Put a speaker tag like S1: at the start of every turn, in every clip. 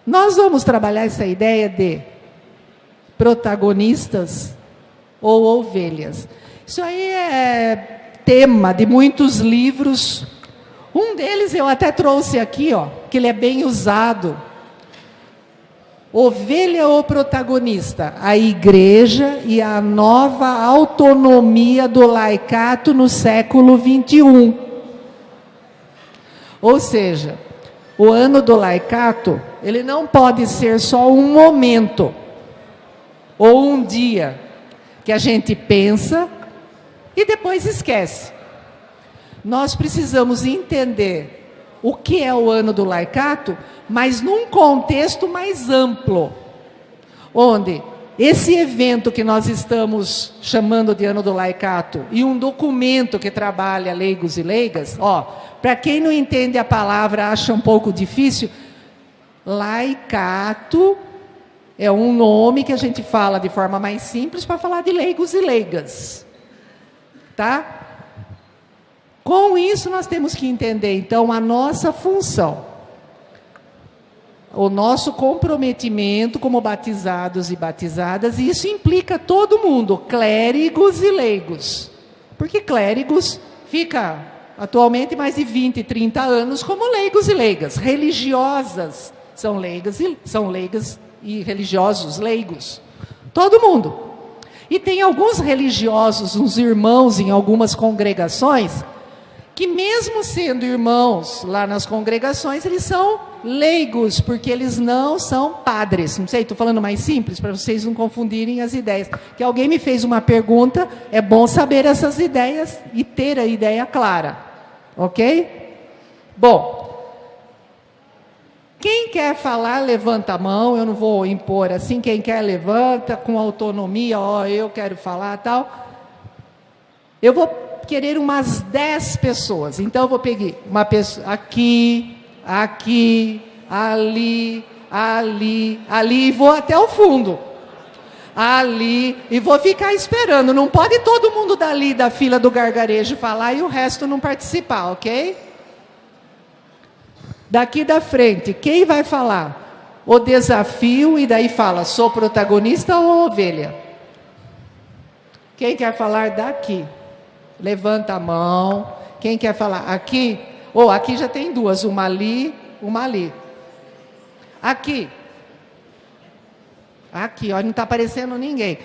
S1: Nós vamos trabalhar essa ideia de protagonistas ou ovelhas. Isso aí é tema de muitos livros. Um deles eu até trouxe aqui, ó, que ele é bem usado. Ovelha ou protagonista? A igreja e a nova autonomia do laicato no século 21. Ou seja, o ano do laicato, ele não pode ser só um momento ou um dia que a gente pensa e depois esquece. Nós precisamos entender o que é o ano do laicato, mas num contexto mais amplo, onde esse evento que nós estamos chamando de ano do laicato e um documento que trabalha leigos e leigas, ó, para quem não entende a palavra, acha um pouco difícil, laicato é um nome que a gente fala de forma mais simples para falar de leigos e leigas, tá? Com isso, nós temos que entender, então, a nossa função, o nosso comprometimento como batizados e batizadas, e isso implica todo mundo, clérigos e leigos. Porque clérigos fica atualmente mais de 20, 30 anos como leigos e leigas. Religiosas são leigas e religiosos leigos. Todo mundo. E tem alguns religiosos, uns irmãos em algumas congregações, que mesmo sendo irmãos lá nas congregações, eles são leigos, porque eles não são padres. Não sei, estou falando mais simples, para vocês não confundirem as ideias. Que alguém me fez uma pergunta, é bom saber essas ideias e ter a ideia clara. Ok? Bom, quem quer falar, levanta a mão, eu não vou impor assim, quem quer levanta, com autonomia, ó, eu quero falar, tal. Eu vou querer umas 10 pessoas. Então eu vou pegar uma pessoa aqui, aqui, ali, ali, ali, e vou até o fundo. Ali, e vou ficar esperando. Não pode todo mundo dali da fila do gargarejo falar e o resto não participar, ok? Daqui da frente, quem vai falar? O desafio, e daí fala, sou protagonista ou ovelha? Quem quer falar daqui? Levanta a mão. Quem quer falar? Aqui? Aqui já tem duas. Uma ali, uma ali. Aqui. Aqui, ó, não está aparecendo ninguém.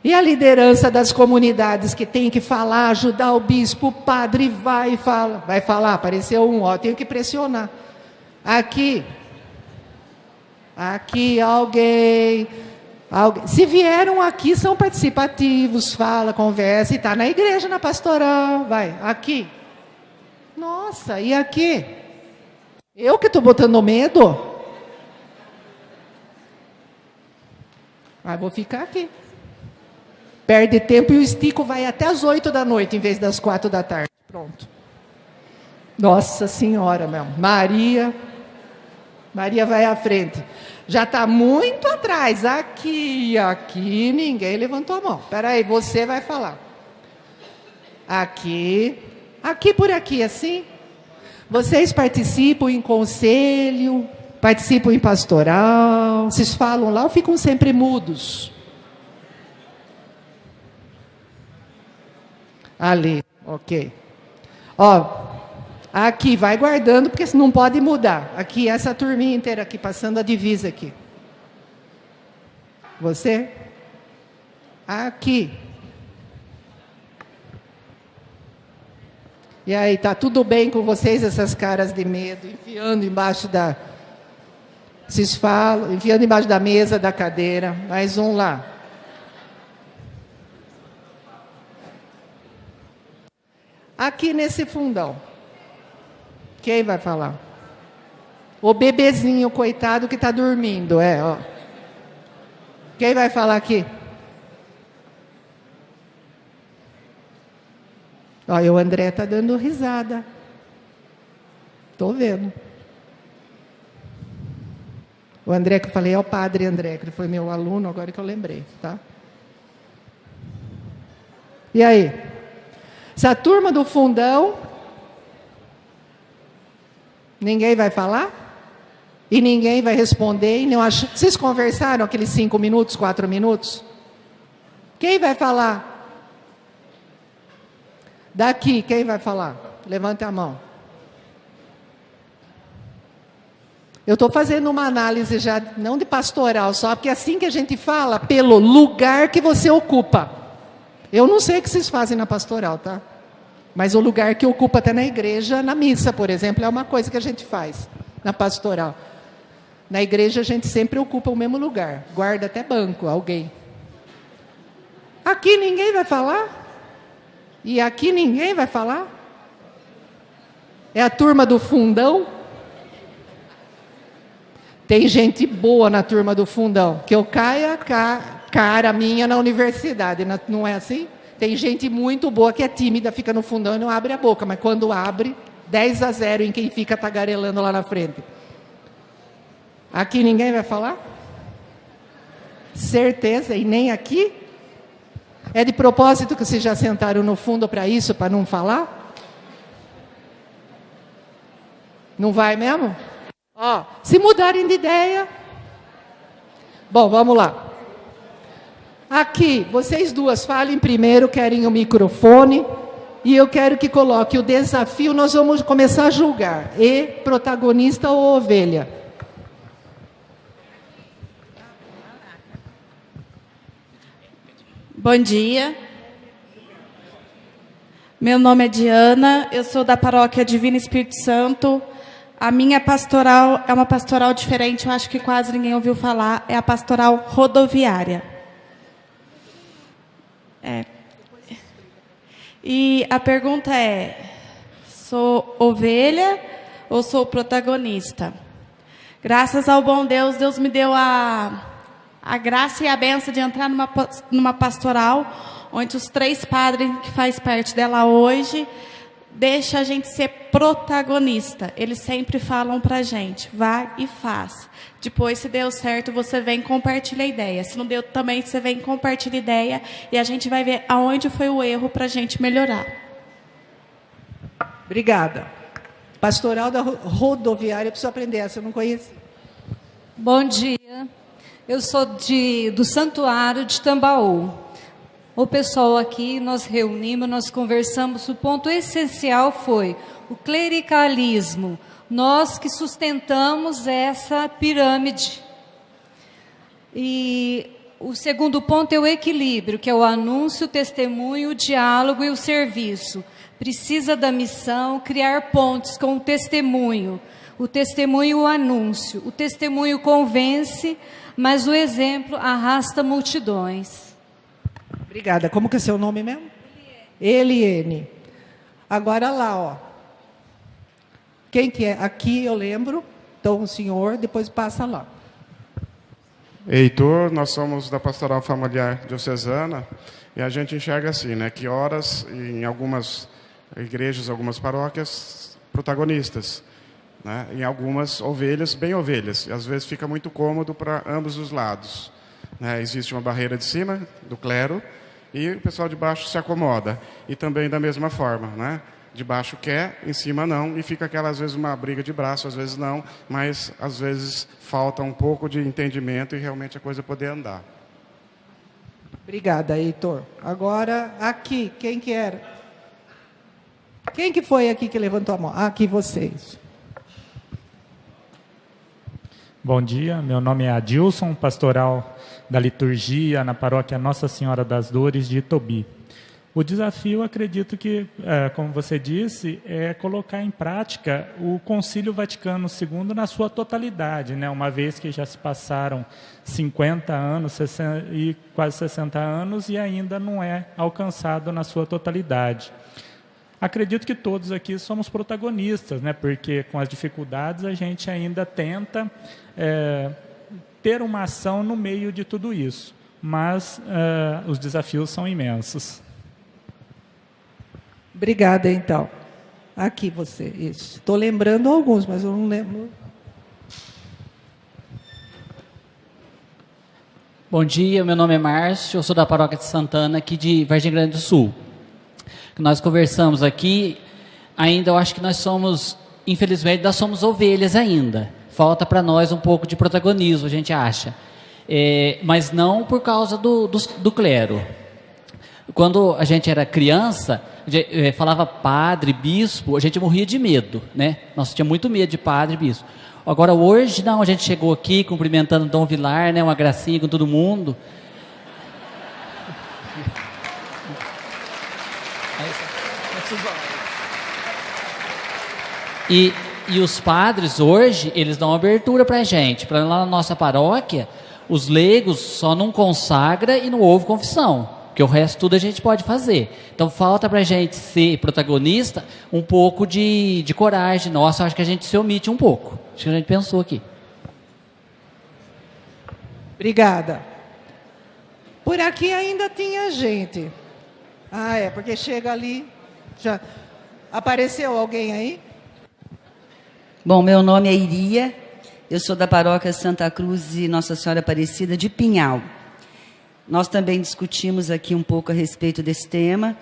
S1: E a liderança das comunidades que tem que falar, ajudar o bispo, o padre vai e fala. Vai falar, apareceu um, ó, tenho que pressionar. Aqui. Aqui alguém. Se vieram aqui, são participativos, fala, conversa, e está na igreja, na pastoral, vai, aqui. Nossa, e aqui? Eu que estou botando medo? Vou ficar aqui. Perde tempo e o estico vai até as 8 da noite, em vez das 4 da tarde. Pronto. Nossa Senhora, meu. Maria vai à frente. Já está muito atrás. Aqui, ninguém levantou a mão. Espera aí, você vai falar. Aqui por aqui, assim. Vocês participam em conselho, participam em pastoral, vocês falam lá ou ficam sempre mudos? Ali, ok. Ó, aqui, vai guardando, porque não pode mudar. Aqui, essa turminha inteira aqui, passando a divisa aqui. Você? Aqui. E aí, tá tudo bem com vocês, essas caras de medo, enfiando embaixo da... Vocês falam, enfiando embaixo da mesa, da cadeira. Mais um lá. Aqui nesse fundão. Quem vai falar? O bebezinho, coitado, que está dormindo, ó. Quem vai falar aqui? Olha, o André está dando risada. Estou vendo. O André que eu falei é o padre André, que ele foi meu aluno, agora que eu lembrei, tá? E aí? Essa turma do fundão, ninguém vai falar? E ninguém vai responder. E não Vocês conversaram aqueles 5 minutos, 4 minutos? Quem vai falar? Daqui, quem vai falar? Levante a mão. Eu estou fazendo uma análise já, não de pastoral só, porque é assim que a gente fala, pelo lugar que você ocupa. Eu não sei o que vocês fazem na pastoral, tá? Mas o lugar que ocupa até na igreja, na missa, por exemplo, é uma coisa que a gente faz na pastoral. Na igreja a gente sempre ocupa o mesmo lugar, guarda até banco, alguém. Aqui ninguém vai falar? E aqui ninguém vai falar? É a turma do fundão? Tem gente boa na turma do fundão, que eu caia cara minha na universidade, não é assim? Tem gente muito boa que é tímida, fica no fundão e não abre a boca, mas quando abre, 10-0 em quem fica tagarelando lá na frente. Aqui ninguém vai falar? Certeza, e nem aqui? É de propósito que vocês já sentaram no fundo para isso, para não falar? Não vai mesmo? Ó, se mudarem de ideia. Bom, vamos lá. Aqui, vocês duas falem primeiro, querem o microfone. E eu quero que coloque o desafio, nós vamos começar a julgar. E protagonista ou ovelha?
S2: Bom dia. Meu nome é Diana, eu sou da paróquia Divino Espírito Santo. A minha pastoral é uma pastoral diferente, eu acho que quase ninguém ouviu falar, é a pastoral rodoviária. E a pergunta é, sou ovelha ou sou protagonista? Graças ao bom Deus, Deus me deu a graça e a benção de entrar numa pastoral, onde os 3 padres que faz parte dela hoje, deixa a gente ser protagonista. Eles sempre falam para a gente, vá e faz. Depois, se deu certo, você vem e compartilha a ideia. Se não deu também, você vem e compartilha a ideia. E a gente vai ver aonde foi o erro para a gente melhorar.
S1: Obrigada. Pastoral da rodoviária, eu preciso aprender essa, eu não conheci.
S3: Bom dia. Eu sou do Santuário de Tambaú. O pessoal aqui, nós reunimos, nós conversamos, o ponto essencial foi o clericalismo. Nós que sustentamos essa pirâmide. E o segundo ponto é o equilíbrio, que é o anúncio, o testemunho, o diálogo e o serviço. Precisa da missão, criar pontes com o testemunho e o anúncio. O testemunho convence, mas o exemplo arrasta multidões.
S1: Obrigada. Como que é seu nome mesmo? Eliene. Agora lá, ó. Quem que é? Aqui eu lembro. Então o senhor, depois passa lá.
S4: Heitor, nós somos da Pastoral Familiar Diocesana e a gente enxerga assim, né, que horas em algumas igrejas, algumas paróquias, protagonistas, né, em algumas ovelhas, bem ovelhas, e às vezes fica muito cômodo para ambos os lados, né, existe uma barreira de cima do clero e o pessoal de baixo se acomoda, e também da mesma forma, né, de baixo quer, em cima não, e fica aquela, às vezes, uma briga de braço, às vezes não, mas às vezes falta um pouco de entendimento e realmente a coisa poder andar.
S1: Obrigada, Heitor. Agora, aqui, quem que era? Quem que foi aqui que levantou a mão? Aqui, vocês.
S5: Bom dia, meu nome é Adilson, pastoral da liturgia na paróquia Nossa Senhora das Dores de Itobi. O desafio, acredito que, como você disse, é colocar em prática o Concílio Vaticano II na sua totalidade, né? Uma vez que já se passaram 50 anos e quase 60 anos e ainda não é alcançado na sua totalidade. Acredito que todos aqui somos protagonistas, né? Porque com as dificuldades a gente ainda tenta ter uma ação no meio de tudo isso, mas os desafios são imensos.
S1: Obrigada, então. Aqui você, isso. Estou lembrando alguns, mas eu não lembro.
S6: Bom dia, meu nome é Márcio, eu sou da paróquia de Santana, aqui de Vargem Grande do Sul. Nós conversamos aqui, ainda eu acho que nós somos, infelizmente, nós somos ovelhas ainda. falta para nós um pouco de protagonismo, a gente acha. Mas não por causa do clero. Quando a gente era criança, falava padre, bispo, a gente morria de medo, né? Nossa, tinha muito medo de padre e bispo. Agora, hoje, não, a gente chegou aqui cumprimentando Dom Vilar, né? Uma gracinha com todo mundo. E os padres hoje, eles dão abertura para a gente. Para lá na nossa paróquia, os leigos só não consagra e não houve confissão, porque o resto tudo a gente pode fazer. Então falta para a gente ser protagonista um pouco de coragem. Nossa, acho que a gente se omite um pouco. Acho que a gente pensou aqui.
S1: Obrigada. Por aqui ainda tinha gente. Porque chega ali. Já apareceu alguém aí?
S7: Bom, meu nome é Iria, eu sou da paróquia Santa Cruz e Nossa Senhora Aparecida de Pinhal. Nós também discutimos aqui um pouco a respeito desse tema,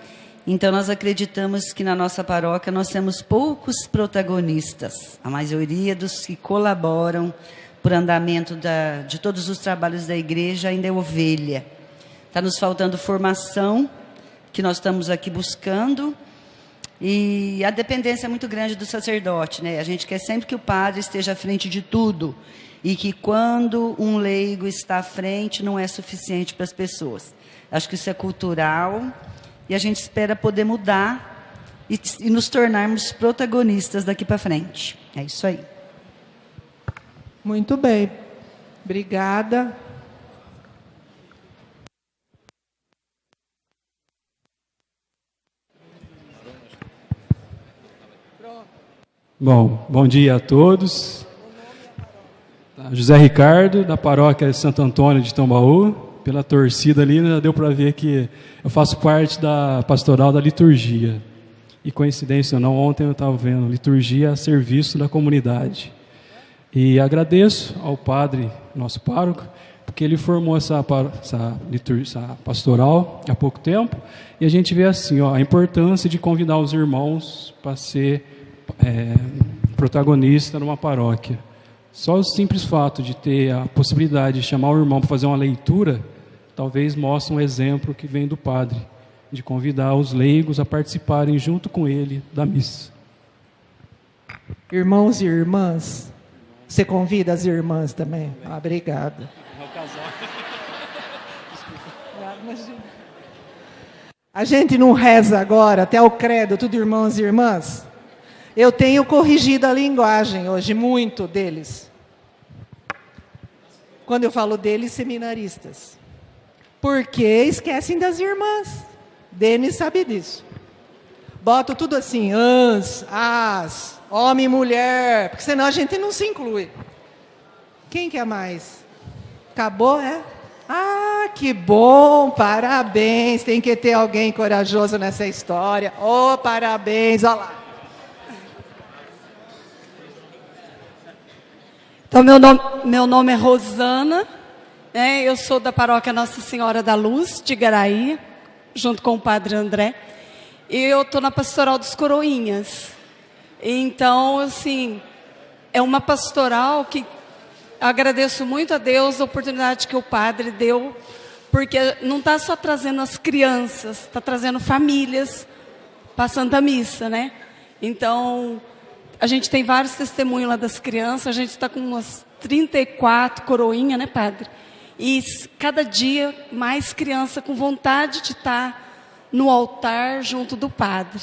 S7: então nós acreditamos que na nossa paróquia nós temos poucos protagonistas. A maioria dos que colaboram por andamento de todos os trabalhos da igreja ainda é ovelha. Está nos faltando formação, que nós estamos aqui buscando, e a dependência é muito grande do sacerdote, né? A gente quer sempre que o padre esteja à frente de tudo, e que quando um leigo está à frente não é suficiente para as pessoas. Acho que isso é cultural, e a gente espera poder mudar e nos tornarmos protagonistas daqui para frente. É isso aí.
S1: Muito bem. Obrigada.
S8: Bom dia a todos. José Ricardo, da paróquia Santo Antônio de Tambaú. Pela torcida ali, já deu para ver que eu faço parte da pastoral da liturgia. E coincidência ou não, ontem eu estava vendo liturgia a serviço da comunidade. E agradeço ao padre, nosso pároco, porque ele formou essa pastoral há pouco tempo. E a gente vê assim, a importância de convidar os irmãos para ser protagonista numa paróquia. Só o simples fato de ter a possibilidade de chamar o irmão para fazer uma leitura, talvez mostre um exemplo que vem do padre, de convidar os leigos a participarem junto com ele da missa.
S1: Irmãos e irmãs, você convida as irmãs também? Obrigada. A gente não reza agora até o credo, tudo irmãos e irmãs? Eu tenho corrigido a linguagem hoje, muito deles. Quando eu falo deles, seminaristas. Porque esquecem das irmãs. Denis sabe disso. Boto tudo assim, as, homem e mulher, porque senão a gente não se inclui. Quem quer mais? Acabou, é? Que bom, parabéns. Tem que ter alguém corajoso nessa história. Parabéns, olha lá.
S9: Então, meu nome é Rosana, né? Eu sou da paróquia Nossa Senhora da Luz, de Garaí, junto com o padre André. E eu estou na pastoral dos Coroinhas. Então, assim, é uma pastoral que agradeço muito a Deus a oportunidade que o padre deu, porque não está só trazendo as crianças, está trazendo famílias para a Santa Missa, né? Então, a gente tem vários testemunhos lá das crianças, a gente está com umas 34 coroinhas, né, padre? E cada dia mais criança com vontade de estar no altar junto do padre.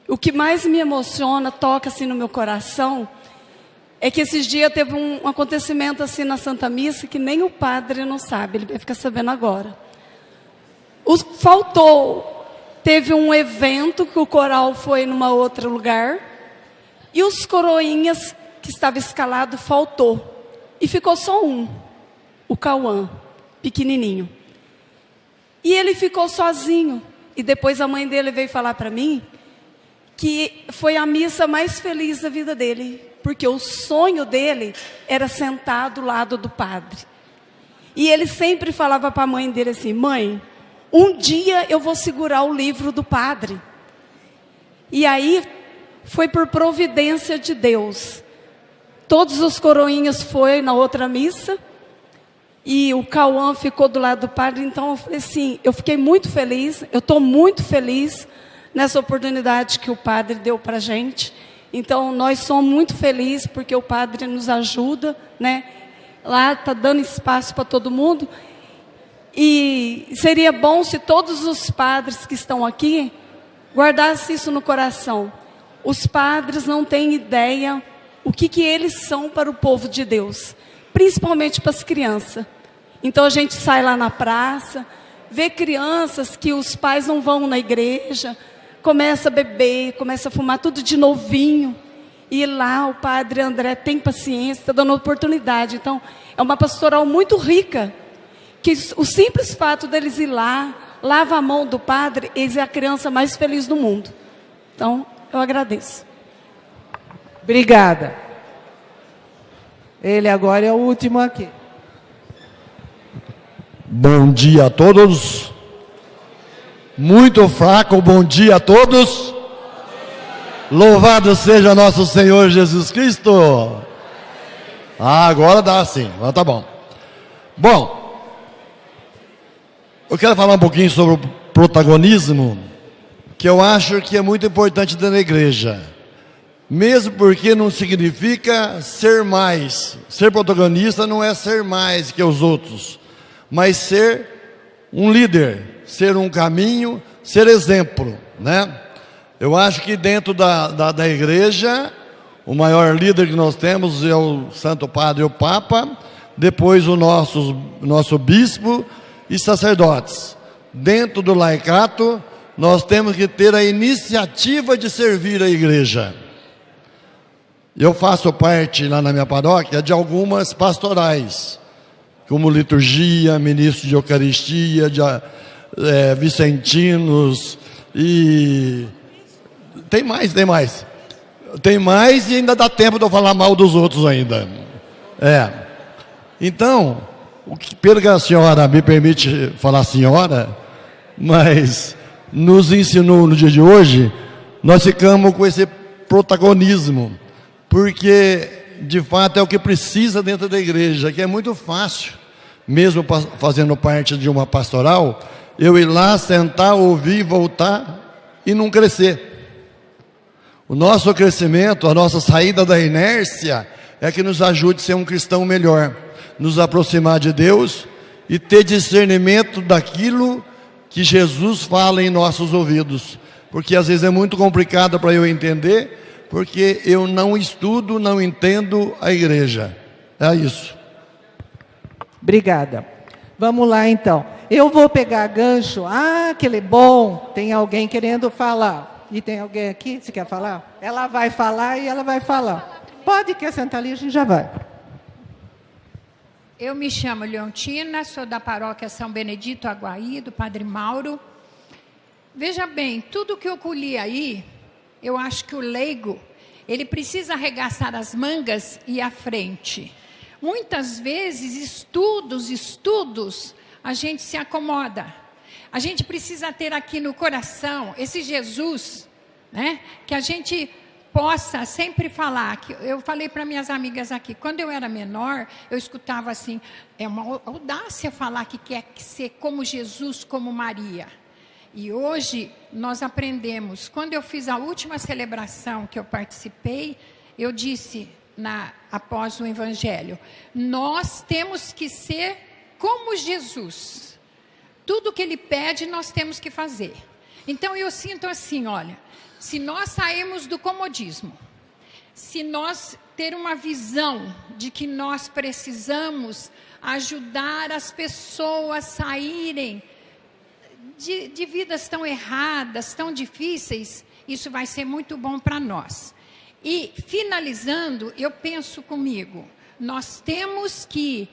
S9: O que mais me emociona, toca assim no meu coração, é que esses dias teve um acontecimento assim na Santa Missa que nem o padre não sabe, ele vai ficar sabendo agora. Teve um evento que o coral foi numa outro lugar, e os coroinhas que estava escalado faltou. E ficou só um, o Cauã, pequenininho. E ele ficou sozinho. E depois a mãe dele veio falar para mim que foi a missa mais feliz da vida dele. Porque o sonho dele era sentar do lado do padre. E ele sempre falava para a mãe dele assim: mãe, um dia eu vou segurar o livro do padre. E aí foi por providência de Deus. todos os coroinhas foi na outra missa. E o Cauã ficou do lado do padre. Então eu falei assim, eu fiquei muito feliz. Eu estou muito feliz nessa oportunidade que o padre deu para a gente. Então nós somos muito felizes porque o padre nos ajuda, né? Lá está dando espaço para todo mundo. E seria bom se todos os padres que estão aqui guardassem isso no coração. Os padres não têm ideia o que eles são para o povo de Deus, principalmente para as crianças. Então a gente sai lá na praça, vê crianças que os pais não vão na igreja, começa a beber, começa a fumar tudo de novinho. E lá o padre André tem paciência, está dando oportunidade. Então é uma pastoral muito rica, que o simples fato deles ir lá, lava a mão do padre, eles é a criança mais feliz do mundo. Então eu agradeço.
S1: Obrigada. Ele agora é o último aqui.
S10: Bom dia a todos. Muito fraco, bom dia a todos. Louvado seja nosso Senhor Jesus Cristo. Agora dá sim, agora tá bom. Bom, eu quero falar um pouquinho sobre o protagonismo, que eu acho que é muito importante dentro da igreja. Mesmo porque não significa ser mais. Ser protagonista não é ser mais que os outros, mas ser um líder, ser um caminho, ser exemplo, né? Eu acho que dentro da igreja, o maior líder que nós temos é o Santo Padre, o Papa, depois o nosso bispo e sacerdotes. Dentro do laicato, nós temos que ter a iniciativa de servir a igreja. Eu faço parte lá na minha paróquia de algumas pastorais, como liturgia, ministro de Eucaristia, vicentinos e tem mais e ainda dá tempo de eu falar mal dos outros ainda. Então, pelo que a senhora me permite falar senhora, mas nos ensinou no dia de hoje, nós ficamos com esse protagonismo, porque de fato é o que precisa dentro da igreja, que é muito fácil, mesmo fazendo parte de uma pastoral, eu ir lá, sentar, ouvir, voltar e não crescer. O nosso crescimento, a nossa saída da inércia é que nos ajude a ser um cristão melhor, nos aproximar de Deus e ter discernimento daquilo que Jesus fala em nossos ouvidos, porque às vezes é muito complicado para eu entender, porque eu não estudo, não entendo a igreja. É isso.
S1: Obrigada. Vamos lá então. Eu vou pegar gancho. Ah, que ele é bom. Tem alguém querendo falar. E tem alguém aqui? Você quer falar? Ela vai falar e ela vai falar. Pode, quer sentar ali, a gente já vai.
S11: Eu me chamo Leontina, sou da paróquia São Benedito Aguaí, do Padre Mauro. Veja bem, tudo que eu colhi aí, eu acho que o leigo, ele precisa arregaçar as mangas e ir à frente. Muitas vezes, estudos, a gente se acomoda. A gente precisa ter aqui no coração esse Jesus, né? Que a gente possa sempre falar. Que eu falei para minhas amigas aqui, quando eu era menor, eu escutava assim, é uma audácia falar que quer ser como Jesus, como Maria. E hoje nós aprendemos. Quando eu fiz a última celebração que eu participei, eu disse, após o Evangelho, nós temos que ser como Jesus. Tudo que Ele pede, nós temos que fazer. Então eu sinto assim, olha, se nós sairmos do comodismo, se nós ter uma visão de que nós precisamos ajudar as pessoas a saírem de vidas tão erradas, tão difíceis, isso vai ser muito bom para nós. E, finalizando, eu penso comigo, nós temos que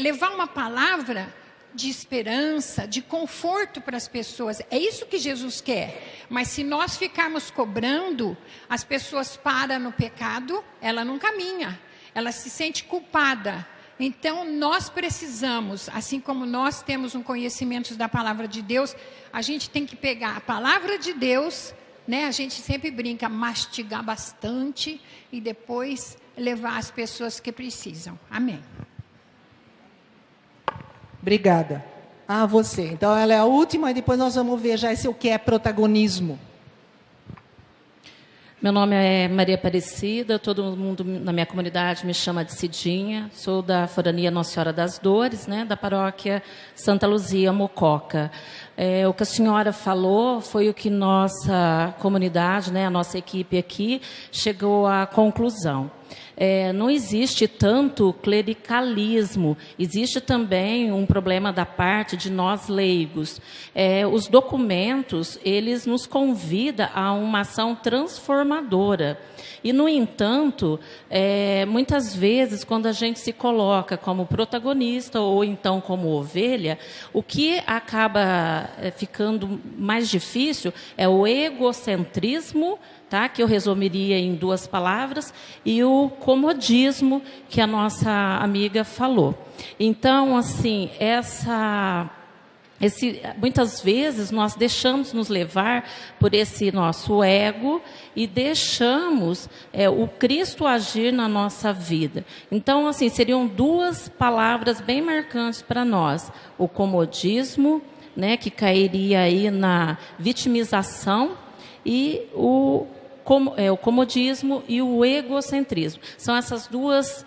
S11: levar uma palavra de esperança, de conforto para as pessoas. É isso que Jesus quer. Mas se nós ficarmos cobrando, as pessoas param no pecado, ela não caminha, ela se sente culpada. Então, nós precisamos, assim como nós temos um conhecimento da palavra de Deus, a gente tem que pegar a palavra de Deus né, a gente sempre brinca, mastigar bastante e depois levar as pessoas que precisam. Amém.
S1: Obrigada. Ah, você. Então, ela é a última e depois nós vamos ver já o que é protagonismo.
S12: Meu nome é Maria Aparecida, todo mundo na minha comunidade me chama de Cidinha, sou da Forania Nossa Senhora das Dores, né, da paróquia Santa Luzia, Mococa. O que a senhora falou foi o que nossa comunidade, né, a nossa equipe aqui, chegou à conclusão. Não existe tanto clericalismo, existe também um problema da parte de nós leigos. Os documentos, eles nos convidam a uma ação transformadora. E, no entanto, muitas vezes, quando a gente se coloca como protagonista ou então como ovelha, o que acaba ficando mais difícil é o egocentrismo, tá? Que eu resumiria em 2 palavras, e o comodismo que a nossa amiga falou. Então, assim, muitas vezes nós deixamos nos levar por esse nosso ego e deixamos o Cristo agir na nossa vida. Então, assim, seriam 2 palavras bem marcantes para nós: o comodismo, né, que cairia aí na vitimização, e o comodismo e o egocentrismo. São essas 2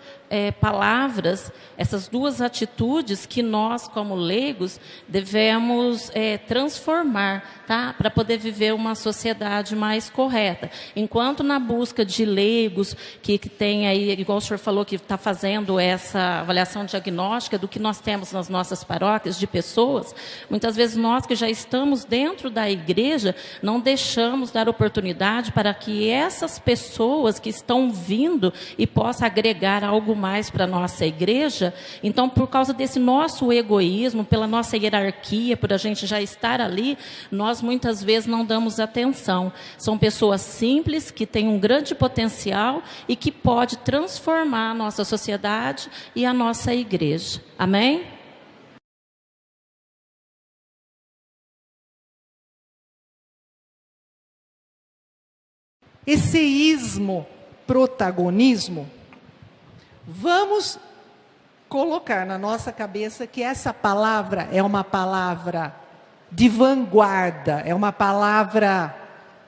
S12: palavras, essas 2 atitudes que nós, como leigos, devemos transformar, tá? Para poder viver uma sociedade mais correta. Enquanto na busca de leigos, que tem aí, igual o senhor falou, que está fazendo essa avaliação diagnóstica do que nós temos nas nossas paróquias de pessoas, muitas vezes nós que já estamos dentro da igreja, não deixamos dar oportunidade para que essas pessoas que estão vindo e possam agregar algo mais para a nossa igreja. Então, por causa desse nosso egoísmo, pela nossa hierarquia, por a gente já estar ali, nós muitas vezes não damos atenção. São pessoas simples, que têm um grande potencial e que pode transformar a nossa sociedade e a nossa igreja. Amém?
S1: Esse ismo, protagonismo, vamos colocar na nossa cabeça que essa palavra é uma palavra de vanguarda, é uma palavra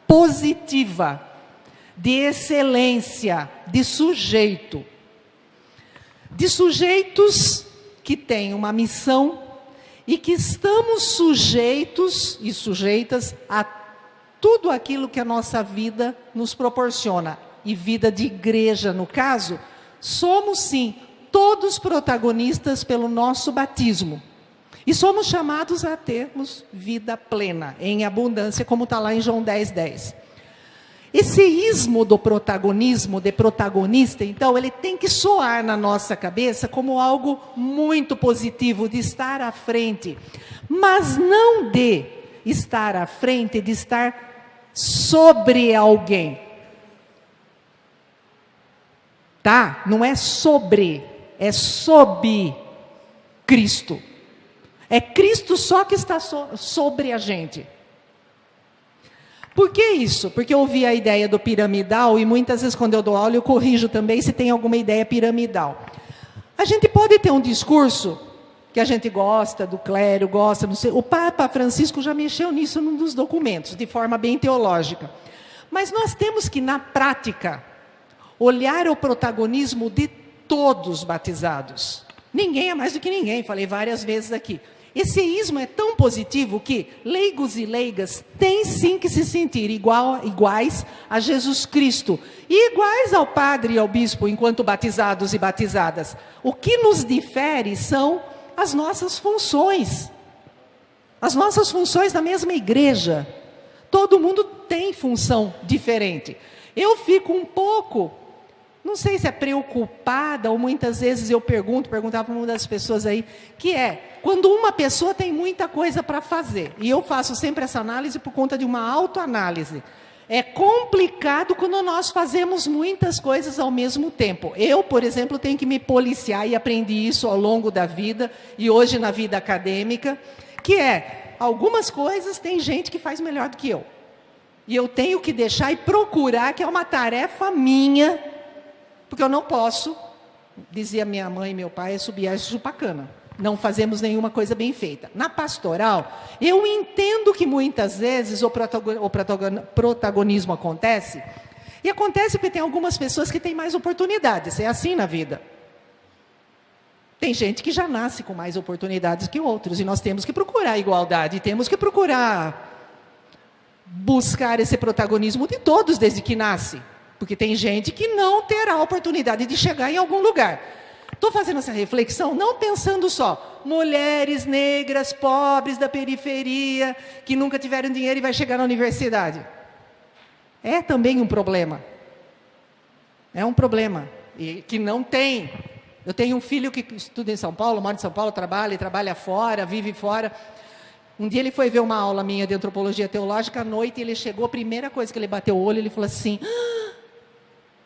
S1: positiva, de excelência, de sujeito. De sujeitos que têm uma missão e que estamos sujeitos e sujeitas a tudo aquilo que a nossa vida nos proporciona. E vida de igreja, no caso, somos sim todos protagonistas pelo nosso batismo. E somos chamados a termos vida plena, em abundância, como está lá em João 10:10. Esse ismo do protagonismo, de protagonista, então, ele tem que soar na nossa cabeça como algo muito positivo, de estar à frente. Mas não de estar à frente, de estar sobre alguém. Tá? Não é sobre, é sob Cristo. É Cristo só que está sobre a gente. Por que isso? Porque eu ouvi a ideia do piramidal e muitas vezes quando eu dou aula eu corrijo também se tem alguma ideia piramidal. A gente pode ter um discurso que a gente gosta, do clero, gosta, não sei. O Papa Francisco já mexeu nisso num dos documentos, de forma bem teológica. Mas nós temos que, na prática, olhar o protagonismo de todos os batizados. Ninguém é mais do que ninguém, falei várias vezes aqui. Esse ismo é tão positivo que leigos e leigas têm sim que se sentir iguais a Jesus Cristo. E iguais ao padre e ao bispo, enquanto batizados e batizadas. O que nos difere são as nossas funções. As nossas funções na mesma igreja. Todo mundo tem função diferente. Eu fico um pouco, não sei se é preocupada, ou muitas vezes eu perguntava para uma das pessoas aí, que é, quando uma pessoa tem muita coisa para fazer, e eu faço sempre essa análise por conta de uma autoanálise, é complicado quando nós fazemos muitas coisas ao mesmo tempo. Eu, por exemplo, tenho que me policiar, e aprendi isso ao longo da vida, e hoje na vida acadêmica, que é, algumas coisas tem gente que faz melhor do que eu. E eu tenho que deixar e procurar, que é uma tarefa minha, porque eu não posso, dizia minha mãe e meu pai, subir a chupacana. Não fazemos nenhuma coisa bem feita. Na pastoral, eu entendo que muitas vezes o protagonismo acontece, e acontece porque tem algumas pessoas que têm mais oportunidades, é assim na vida. Tem gente que já nasce com mais oportunidades que outros, e nós temos que procurar a igualdade, temos que procurar buscar esse protagonismo de todos desde que nasce, porque tem gente que não terá a oportunidade de chegar em algum lugar. Estou fazendo essa reflexão não pensando só mulheres negras, pobres da periferia, que nunca tiveram dinheiro e vai chegar na universidade. É também um problema. É um problema. E que não tem. Eu tenho um filho que estuda em São Paulo, mora em São Paulo, trabalha fora, vive fora. Um dia ele foi ver uma aula minha de antropologia teológica, à noite ele chegou, a primeira coisa que ele bateu o olho, ele falou assim: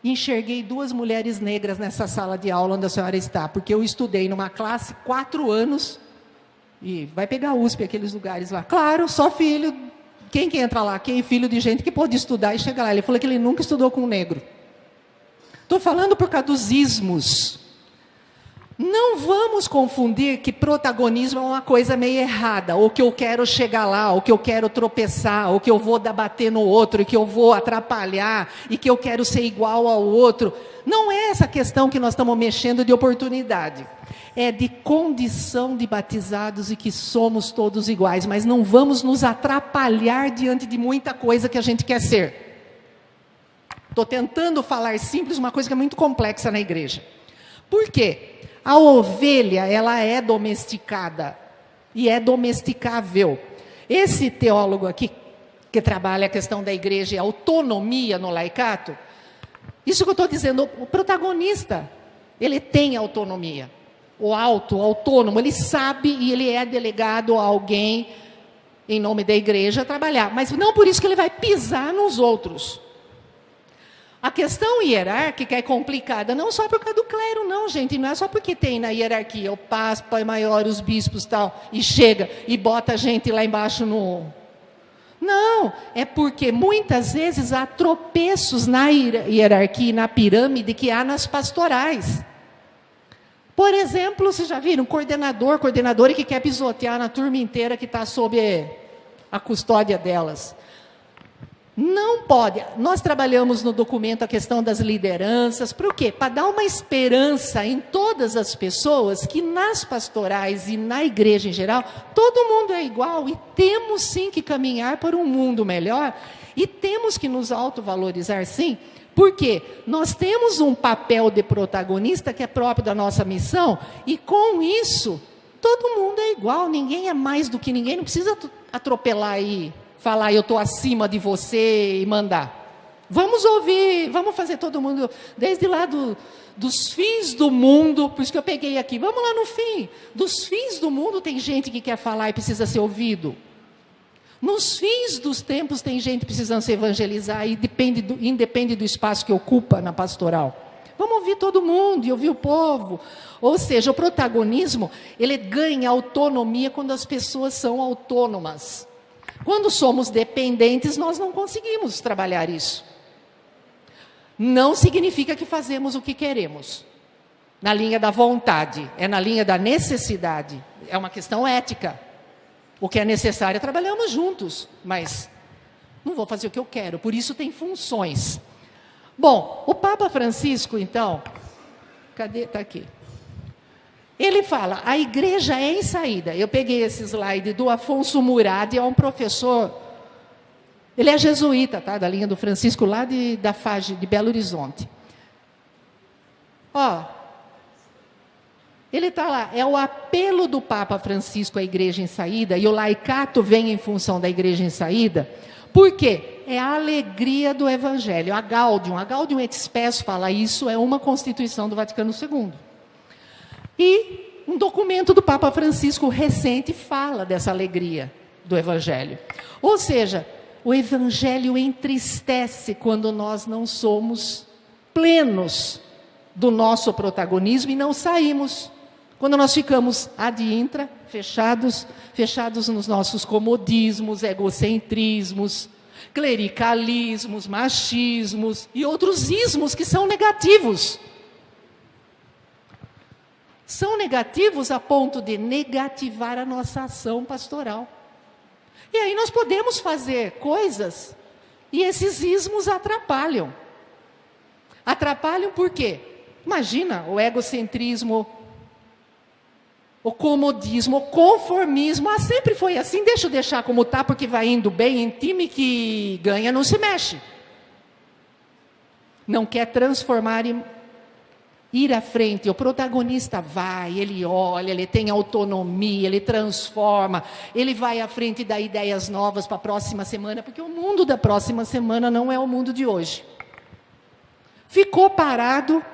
S1: enxerguei 2 mulheres negras nessa sala de aula onde a senhora está, porque eu estudei numa classe 4 anos, e vai pegar a USP, aqueles lugares lá. Claro, só filho, quem que entra lá? Quem é filho de gente que pôde estudar e chega lá. Ele falou que ele nunca estudou com um negro. Estou falando por causa dos ismos. Não vamos confundir que protagonismo é uma coisa meio errada, ou que eu quero chegar lá, ou que eu quero tropeçar, ou que eu vou bater no outro, e que eu vou atrapalhar, e que eu quero ser igual ao outro. Não é essa questão que nós estamos mexendo de oportunidade. É de condição de batizados e que somos todos iguais, mas não vamos nos atrapalhar diante de muita coisa que a gente quer ser. Estou tentando falar simples, uma coisa que é muito complexa na igreja. Por quê? A ovelha, ela é domesticada e é domesticável. Esse teólogo aqui, que trabalha a questão da igreja e a autonomia no laicato, isso que eu estou dizendo, o protagonista, ele tem autonomia. O autônomo, ele sabe e ele é delegado a alguém, em nome da igreja, a trabalhar. Mas não por isso que ele vai pisar nos outros. A questão hierárquica é complicada, não só por causa do clero, não, gente. Não é só porque tem na hierarquia o pastor, pai maior, os bispos e tal, e chega e bota a gente lá embaixo no... Não, é porque muitas vezes há tropeços na hierarquia, na pirâmide que há nas pastorais. Por exemplo, vocês já viram, coordenadora que quer pisotear na turma inteira que está sob a custódia delas. Não pode. Nós trabalhamos no documento a questão das lideranças. Por quê? Para dar uma esperança em todas as pessoas que nas pastorais e na igreja em geral, todo mundo é igual e temos sim que caminhar para um mundo melhor e temos que nos autovalorizar sim, porque nós temos um papel de protagonista que é próprio da nossa missão e com isso todo mundo é igual, ninguém é mais do que ninguém, não precisa atropelar aí. Falar, eu estou acima de você e mandar. Vamos ouvir, vamos fazer todo mundo, desde lá dos fins do mundo, por isso que eu peguei aqui, vamos lá no fim. Dos fins do mundo tem gente que quer falar e precisa ser ouvido. Nos fins dos tempos tem gente precisando se evangelizar e independe do espaço que ocupa na pastoral. Vamos ouvir todo mundo e ouvir o povo. Ou seja, o protagonismo, ele ganha autonomia quando as pessoas são autônomas. Quando somos dependentes, nós não conseguimos trabalhar isso. Não significa que fazemos o que queremos. Na linha da vontade, é na linha da necessidade. É uma questão ética. O que é necessário, trabalhamos juntos, mas não vou fazer o que eu quero, por isso tem funções. Bom, o Papa Francisco, então, cadê? Está aqui. Ele fala, a igreja é em saída. Eu peguei esse slide do Afonso Murad, é um professor, ele é jesuíta, tá? Da linha do Francisco, lá da FAGE, de Belo Horizonte. Ó, ele está lá, é o apelo do Papa Francisco à igreja em saída, e o laicato vem em função da igreja em saída, por quê? É a alegria do Evangelho, a Gaudium et Spes fala isso, é uma constituição do Vaticano II. E um documento do Papa Francisco recente fala dessa alegria do Evangelho. Ou seja, o Evangelho entristece quando nós não somos plenos do nosso protagonismo e não saímos. Quando nós ficamos ad intra, fechados nos nossos comodismos, egocentrismos. clericalismos, machismos e outros ismos que são negativos. São negativos a ponto de negativar a nossa ação pastoral. E aí nós podemos fazer coisas e esses ismos atrapalham. Atrapalham por quê? Imagina o egocentrismo, o comodismo, o conformismo. Ah, sempre foi assim, deixa eu deixar como está, porque vai indo bem. Em time que ganha não se mexe. Não quer transformar e ir à frente. O protagonista vai, ele olha, ele tem autonomia, ele transforma, ele vai à frente e dá ideias novas para a próxima semana, porque o mundo da próxima semana não é o mundo de hoje. Ficou parado,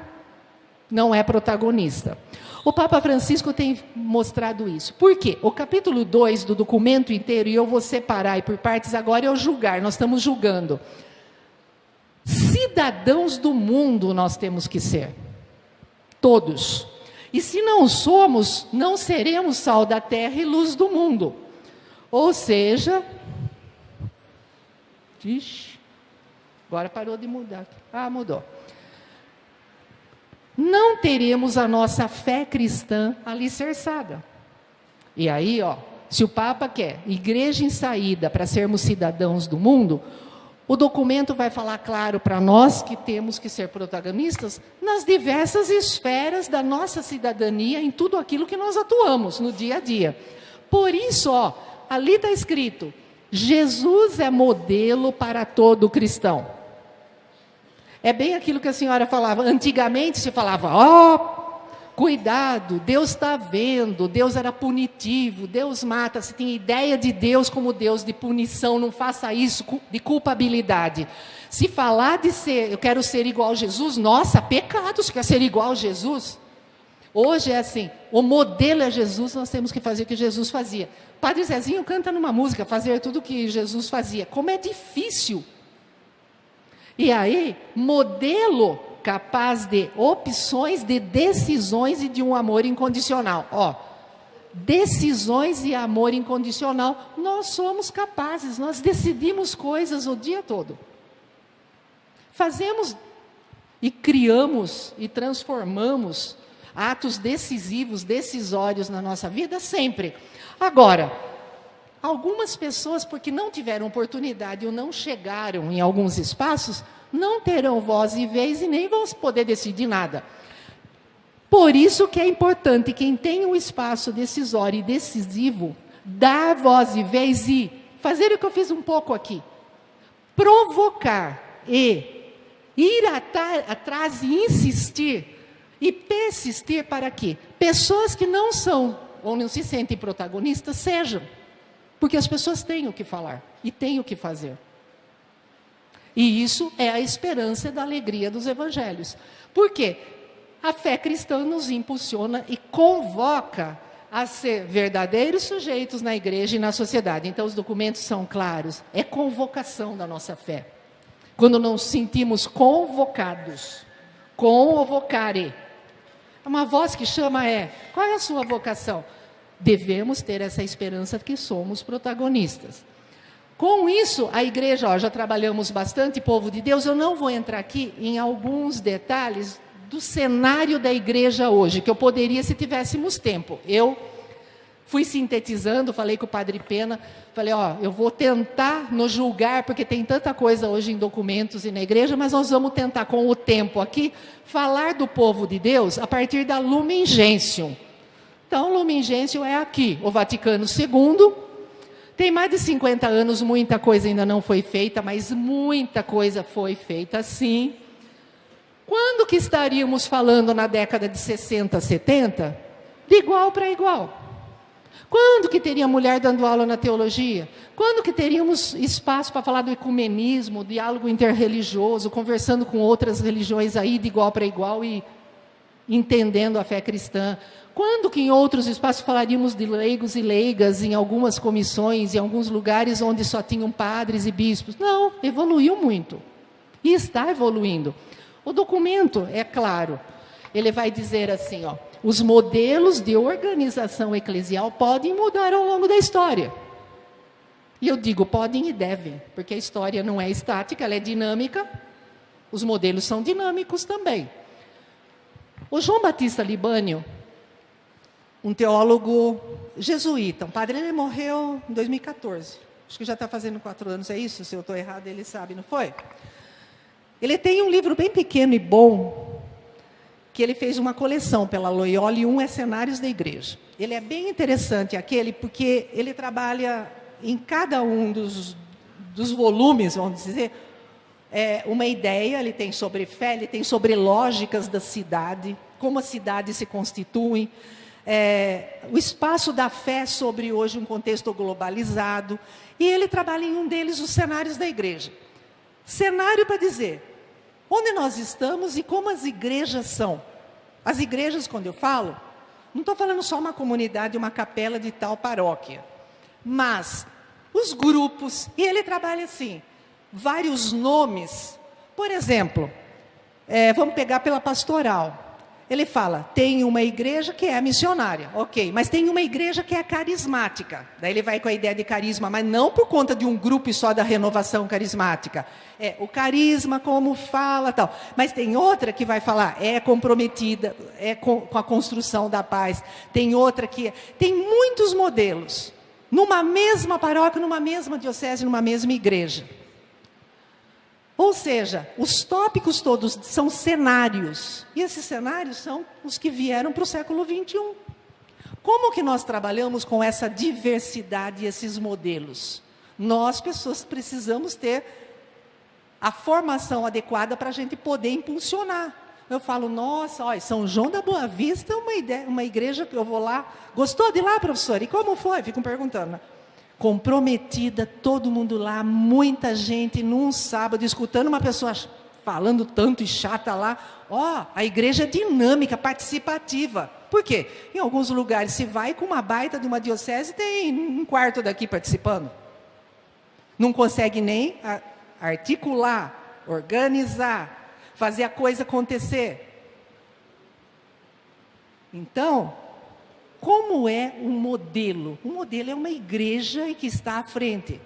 S1: não é protagonista. O Papa Francisco tem mostrado isso. Por quê? O capítulo 2 do documento inteiro, e eu vou separar e por partes agora, é o julgar. Nós estamos julgando. Cidadãos do mundo nós temos que ser. Todos. E se não somos, não seremos sal da terra e luz do mundo. Ou seja... Ixi, agora parou de mudar. Ah, mudou. Não teremos a nossa fé cristã alicerçada. E aí, se o Papa quer igreja em saída para sermos cidadãos do mundo, o documento vai falar claro para nós que temos que ser protagonistas nas diversas esferas da nossa cidadania, em tudo aquilo que nós atuamos no dia a dia. Por isso, ali está escrito, Jesus é modelo para todo cristão. É bem aquilo que a senhora falava. Antigamente se falava, cuidado, Deus está vendo, Deus era punitivo, Deus mata. Se tem ideia de Deus como Deus de punição, não faça isso, de culpabilidade. Se falar de ser, eu quero ser igual a Jesus, nossa, pecado, se quer ser igual a Jesus. Hoje é assim, o modelo é Jesus, nós temos que fazer o que Jesus fazia. Padre Zezinho canta numa música, fazer tudo o que Jesus fazia. Como é difícil. E aí, modelo capaz de opções, de decisões e de um amor incondicional. Decisões e amor incondicional, nós somos capazes, nós decidimos coisas o dia todo. Fazemos e criamos e transformamos atos decisivos, decisórios na nossa vida sempre. Agora, algumas pessoas, porque não tiveram oportunidade ou não chegaram em alguns espaços, não terão voz e vez e nem vão poder decidir nada. Por isso que é importante, quem tem um espaço decisório e decisivo, dar voz e vez e fazer o que eu fiz um pouco aqui. Provocar e ir atrás e insistir e persistir para que pessoas que não são ou não se sentem protagonistas sejam. Porque as pessoas têm o que falar e têm o que fazer. E isso é a esperança da alegria dos evangelhos. Por quê? A fé cristã nos impulsiona e convoca a ser verdadeiros sujeitos na igreja e na sociedade. Então os documentos são claros. É convocação da nossa fé. Quando nos sentimos convocados, convocare. Uma voz que chama qual é a sua vocação? Devemos ter essa esperança que somos protagonistas. Com isso, a igreja, já trabalhamos bastante, povo de Deus, eu não vou entrar aqui em alguns detalhes do cenário da igreja hoje, que eu poderia se tivéssemos tempo. Eu fui sintetizando, falei com o Padre Pena, falei, eu vou tentar nos julgar, porque tem tanta coisa hoje em documentos e na igreja, mas nós vamos tentar, com o tempo aqui, falar do povo de Deus a partir da Lumen Gentium. Então, Lumen Gentium é aqui, o Vaticano II, tem mais de 50 anos, muita coisa ainda não foi feita, mas muita coisa foi feita sim. Quando que estaríamos falando na década de 60, 70? De igual para igual. Quando que teria mulher dando aula na teologia? Quando que teríamos espaço para falar do ecumenismo, diálogo interreligioso, conversando com outras religiões aí de igual para igual e entendendo a fé cristã? Quando que em outros espaços falaríamos de leigos e leigas em algumas comissões, em alguns lugares onde só tinham padres e bispos? Não, evoluiu muito. E está evoluindo. O documento é claro. Ele vai dizer assim, os modelos de organização eclesial podem mudar ao longo da história. E eu digo, podem e devem, porque a história não é estática, ela é dinâmica, os modelos são dinâmicos também. O João Batista Libânio, um teólogo jesuíta, um padre, ele morreu em 2014. Acho que já está fazendo 4 anos, é isso? Se eu estou errado, ele sabe, não foi? Ele tem um livro bem pequeno e bom, que ele fez uma coleção pela Loyola, e um é Cenários da Igreja. Ele é bem interessante aquele, porque ele trabalha em cada um dos volumes, vamos dizer, uma ideia. Ele tem sobre fé, ele tem sobre lógicas da cidade, como a cidade se constitui, o espaço da fé sobre hoje um contexto globalizado, e ele trabalha em um deles os cenários da igreja. Cenário para dizer onde nós estamos e como as igrejas são. As igrejas, quando eu falo, não estou falando só uma comunidade, uma capela de tal paróquia, mas os grupos, e ele trabalha assim, vários nomes. Por exemplo, vamos pegar pela pastoral. Ele fala, tem uma igreja que é missionária, ok, mas tem uma igreja que é carismática. Daí ele vai com a ideia de carisma, mas não por conta de um grupo só da renovação carismática. O carisma, como fala, tal. Mas tem outra que vai falar, é comprometida, com a construção da paz. Tem outra que... Tem muitos modelos, numa mesma paróquia, numa mesma diocese, numa mesma igreja. Ou seja, os tópicos todos são cenários. E esses cenários são os que vieram para o século XXI. Como que nós trabalhamos com essa diversidade e esses modelos? Nós, pessoas, precisamos ter a formação adequada para a gente poder impulsionar. Eu falo, nossa, olha, São João da Boa Vista é uma igreja que eu vou lá. Gostou de lá, professor? E como foi? Ficam perguntando. Comprometida, todo mundo lá, muita gente num sábado, escutando uma pessoa falando tanto e chata lá. A igreja é dinâmica, participativa. Por quê? Em alguns lugares, se vai com uma baita de uma diocese, tem um quarto daqui participando. Não consegue nem articular, organizar, fazer a coisa acontecer. Então, como é um modelo? Um modelo é uma igreja que está à frente.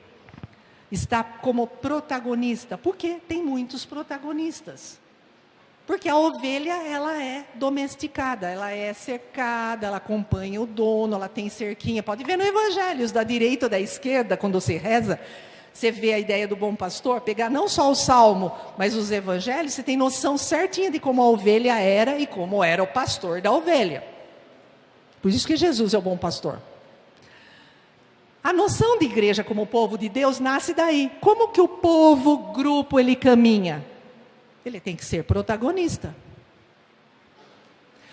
S1: Está como protagonista. Por quê? Tem muitos protagonistas. Porque a ovelha, ela é domesticada, ela é cercada, ela acompanha o dono, ela tem cerquinha. Pode ver no Evangelhos, da direita ou da esquerda, quando você reza, você vê a ideia do bom pastor, pegar não só o Salmo, mas os Evangelhos, você tem noção certinha de como a ovelha era e como era o pastor da ovelha. Por isso que Jesus é o bom pastor. A noção de igreja como povo de Deus nasce daí. Como que o povo, grupo, ele caminha? Ele tem que ser protagonista.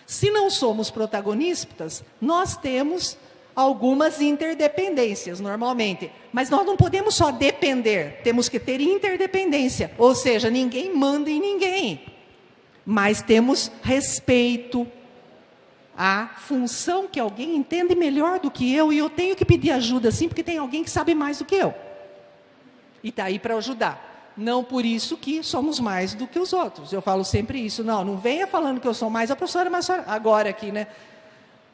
S1: Se não somos protagonistas, nós temos algumas interdependências, normalmente. Mas nós não podemos só depender, temos que ter interdependência. Ou seja, ninguém manda em ninguém. Mas temos respeito a função que alguém entende melhor do que eu, e eu tenho que pedir ajuda sim, porque tem alguém que sabe mais do que eu. E está aí para ajudar. Não por isso que somos mais do que os outros. Eu falo sempre isso. Não venha falando que eu sou mais a professora, mas agora aqui, né?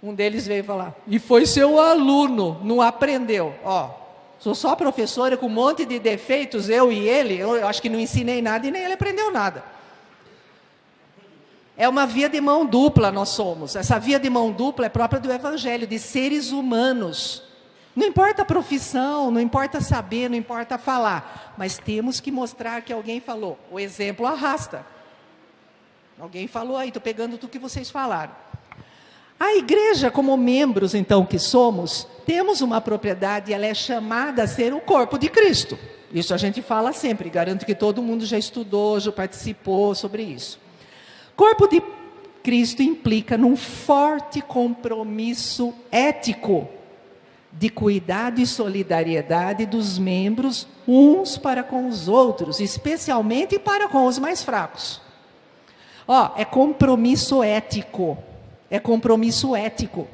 S1: Um deles veio falar, e foi seu aluno, não aprendeu. Sou só professora com um monte de defeitos, eu e ele, eu acho que não ensinei nada e nem ele aprendeu nada. É uma via de mão dupla nós somos. Essa via de mão dupla é própria do Evangelho, de seres humanos. Não importa a profissão, não importa saber, não importa falar. Mas temos que mostrar que alguém falou. O exemplo arrasta. Alguém falou aí, estou pegando tudo que vocês falaram. A igreja, como membros, então, que somos, temos uma propriedade, ela é chamada a ser o corpo de Cristo. Isso a gente fala sempre, garanto que todo mundo já estudou, já participou sobre isso. Corpo de Cristo implica num forte compromisso ético de cuidado e solidariedade dos membros uns para com os outros, especialmente para com os mais fracos. É compromisso ético. É compromisso ético.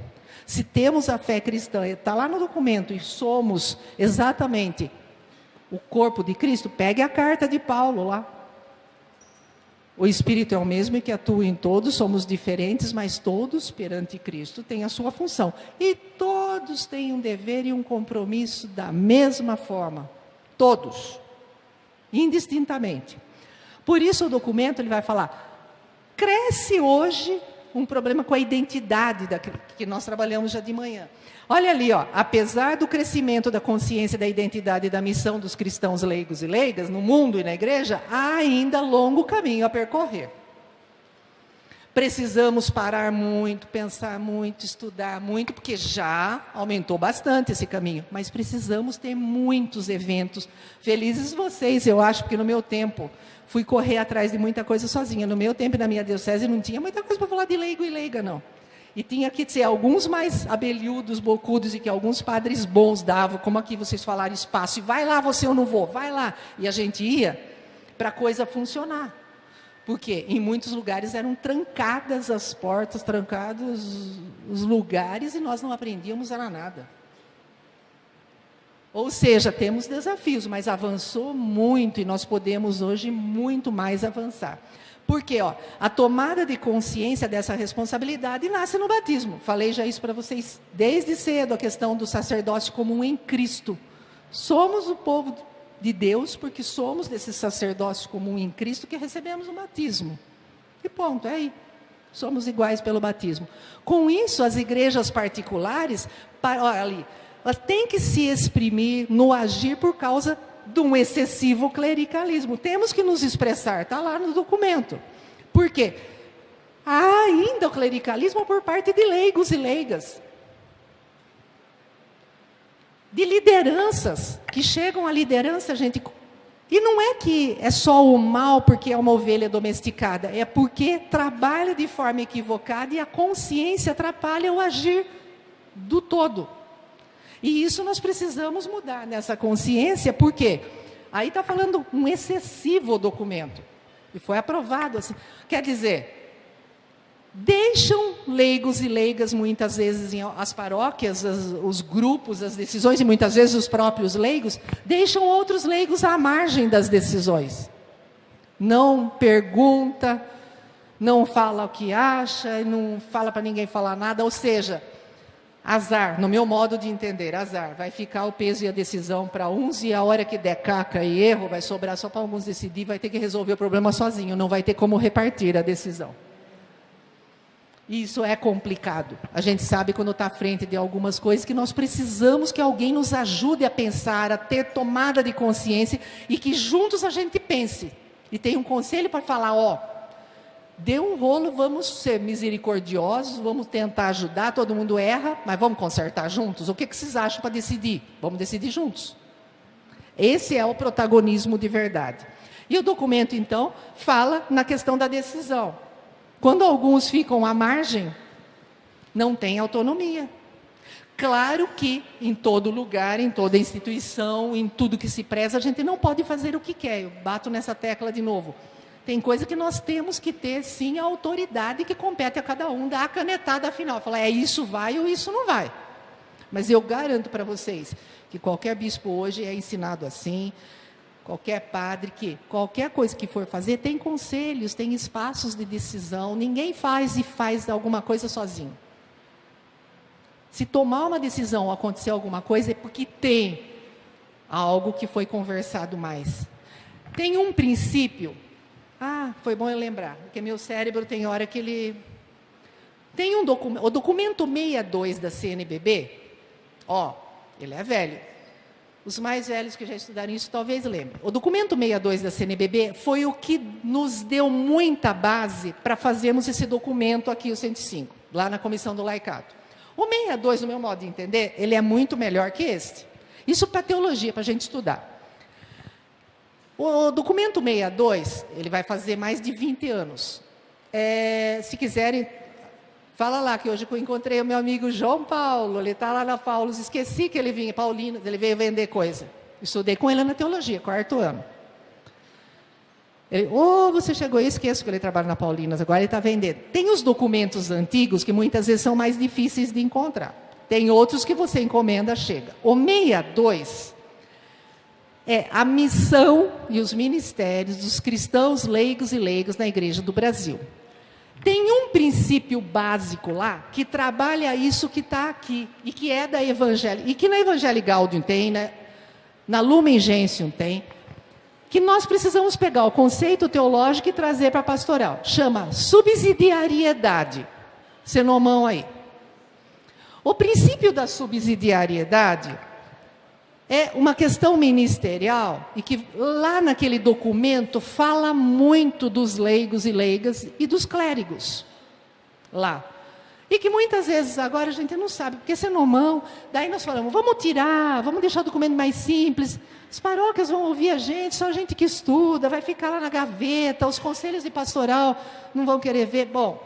S1: Se temos a fé cristã, está lá no documento, e somos exatamente o corpo de Cristo, pegue a carta de Paulo lá. O Espírito é o mesmo e que atua em todos, somos diferentes, mas todos, perante Cristo, têm a sua função. E todos têm um dever e um compromisso da mesma forma. Todos. Indistintamente. Por isso o documento ele vai falar, cresce hoje um problema com a identidade que nós trabalhamos já de manhã. Olha ali, ó, apesar do crescimento da consciência da identidade e da missão dos cristãos leigos e leigas, no mundo e na igreja, há ainda longo caminho a percorrer. Precisamos parar muito, pensar muito, estudar muito, porque já aumentou bastante esse caminho, mas precisamos ter muitos eventos. Felizes vocês, eu acho, porque no meu tempo fui correr atrás de muita coisa sozinha. No meu tempo e na minha diocese não tinha muita coisa para falar de leigo e leiga, não. E tinha que ser alguns mais abelhudos, bocudos, e que alguns padres bons davam, como aqui vocês falaram, espaço. E vai lá, você eu não vou, vai lá. E a gente ia para a coisa funcionar. Porque em muitos lugares eram trancadas as portas, trancados os lugares, e nós não aprendíamos era nada. Ou seja, temos desafios, mas avançou muito, e nós podemos hoje muito mais avançar. Porque a tomada de consciência dessa responsabilidade nasce no batismo. Falei já isso para vocês desde cedo, a questão do sacerdócio comum em Cristo. Somos o povo de Deus porque somos desse sacerdócio comum em Cristo que recebemos o batismo. E ponto, é aí. Somos iguais pelo batismo. Com isso, as igrejas particulares, olha ali, elas têm que se exprimir no agir por causa de um excessivo clericalismo. Temos que nos expressar, está lá no documento. Por quê? Há ainda o clericalismo por parte de leigos e leigas. De lideranças, que chegam à liderança, gente. E não é que é só o mal porque é uma ovelha domesticada, é porque trabalha de forma equivocada e a consciência atrapalha o agir do todo. E isso nós precisamos mudar nessa consciência, porque aí está falando um excessivo documento. E foi aprovado assim. Quer dizer, deixam leigos e leigas, muitas vezes, as paróquias, os grupos, as decisões, e muitas vezes os próprios leigos, deixam outros leigos à margem das decisões. Não pergunta, não fala o que acha, não fala para ninguém falar nada, ou seja, azar, no meu modo de entender, azar. Vai ficar o peso e a decisão para uns, e a hora que der caca e erro, vai sobrar só para alguns decidir, vai ter que resolver o problema sozinho, não vai ter como repartir a decisão. E isso é complicado. A gente sabe quando está à frente de algumas coisas que nós precisamos que alguém nos ajude a pensar, a ter tomada de consciência, e que juntos a gente pense. E tem um conselho para falar, dê um rolo, vamos ser misericordiosos, vamos tentar ajudar, todo mundo erra, mas vamos consertar juntos? O que vocês acham para decidir? Vamos decidir juntos. Esse é o protagonismo de verdade. E o documento, então, fala na questão da decisão. Quando alguns ficam à margem, não tem autonomia. Claro que em todo lugar, em toda instituição, em tudo que se preza, a gente não pode fazer o que quer. Eu bato nessa tecla de novo. Tem coisa que nós temos que ter, sim, a autoridade que compete a cada um, dar a canetada final, falar, isso vai ou isso não vai. Mas eu garanto para vocês que qualquer bispo hoje é ensinado assim, qualquer padre, que qualquer coisa que for fazer, tem conselhos, tem espaços de decisão, ninguém faz alguma coisa sozinho. Se tomar uma decisão ou acontecer alguma coisa, é porque tem algo que foi conversado mais. Tem um princípio. Foi bom eu lembrar, porque meu cérebro tem hora que ele... Tem um documento, o documento 62 da CNBB, ele é velho. Os mais velhos que já estudaram isso talvez lembrem. O documento 62 da CNBB foi o que nos deu muita base para fazermos esse documento aqui, o 105, lá na Comissão do Laicato. O 62, no meu modo de entender, ele é muito melhor que este. Isso para teologia, para a gente estudar. O documento 62, ele vai fazer mais de 20 anos. Se quiserem, fala lá, que hoje eu encontrei o meu amigo João Paulo, ele está lá na Paulos, esqueci que ele vinha, Paulinas, ele veio vender coisa. Estudei com ele na teologia, 4º ano. Ele, você chegou, eu esqueço que ele trabalha na Paulinas, agora ele está vendendo. Tem os documentos antigos, que muitas vezes são mais difíceis de encontrar. Tem outros que você encomenda, chega. O 62... é a missão e os ministérios dos cristãos leigos e leigas na Igreja do Brasil. Tem um princípio básico lá que trabalha isso que está aqui e que é da Evangelho, e que na Evangelii Gaudium tem, né? Na Lumen Gentium tem, que nós precisamos pegar o conceito teológico e trazer para a pastoral. Chama subsidiariedade. Senomão aí. O princípio da subsidiariedade é uma questão ministerial e que lá naquele documento fala muito dos leigos e leigas e dos clérigos. Lá. E que muitas vezes agora a gente não sabe, porque senomão, daí nós falamos, vamos tirar, vamos deixar o documento mais simples. As paróquias vão ouvir a gente, só a gente que estuda, vai ficar lá na gaveta, os conselhos de pastoral não vão querer ver. Bom,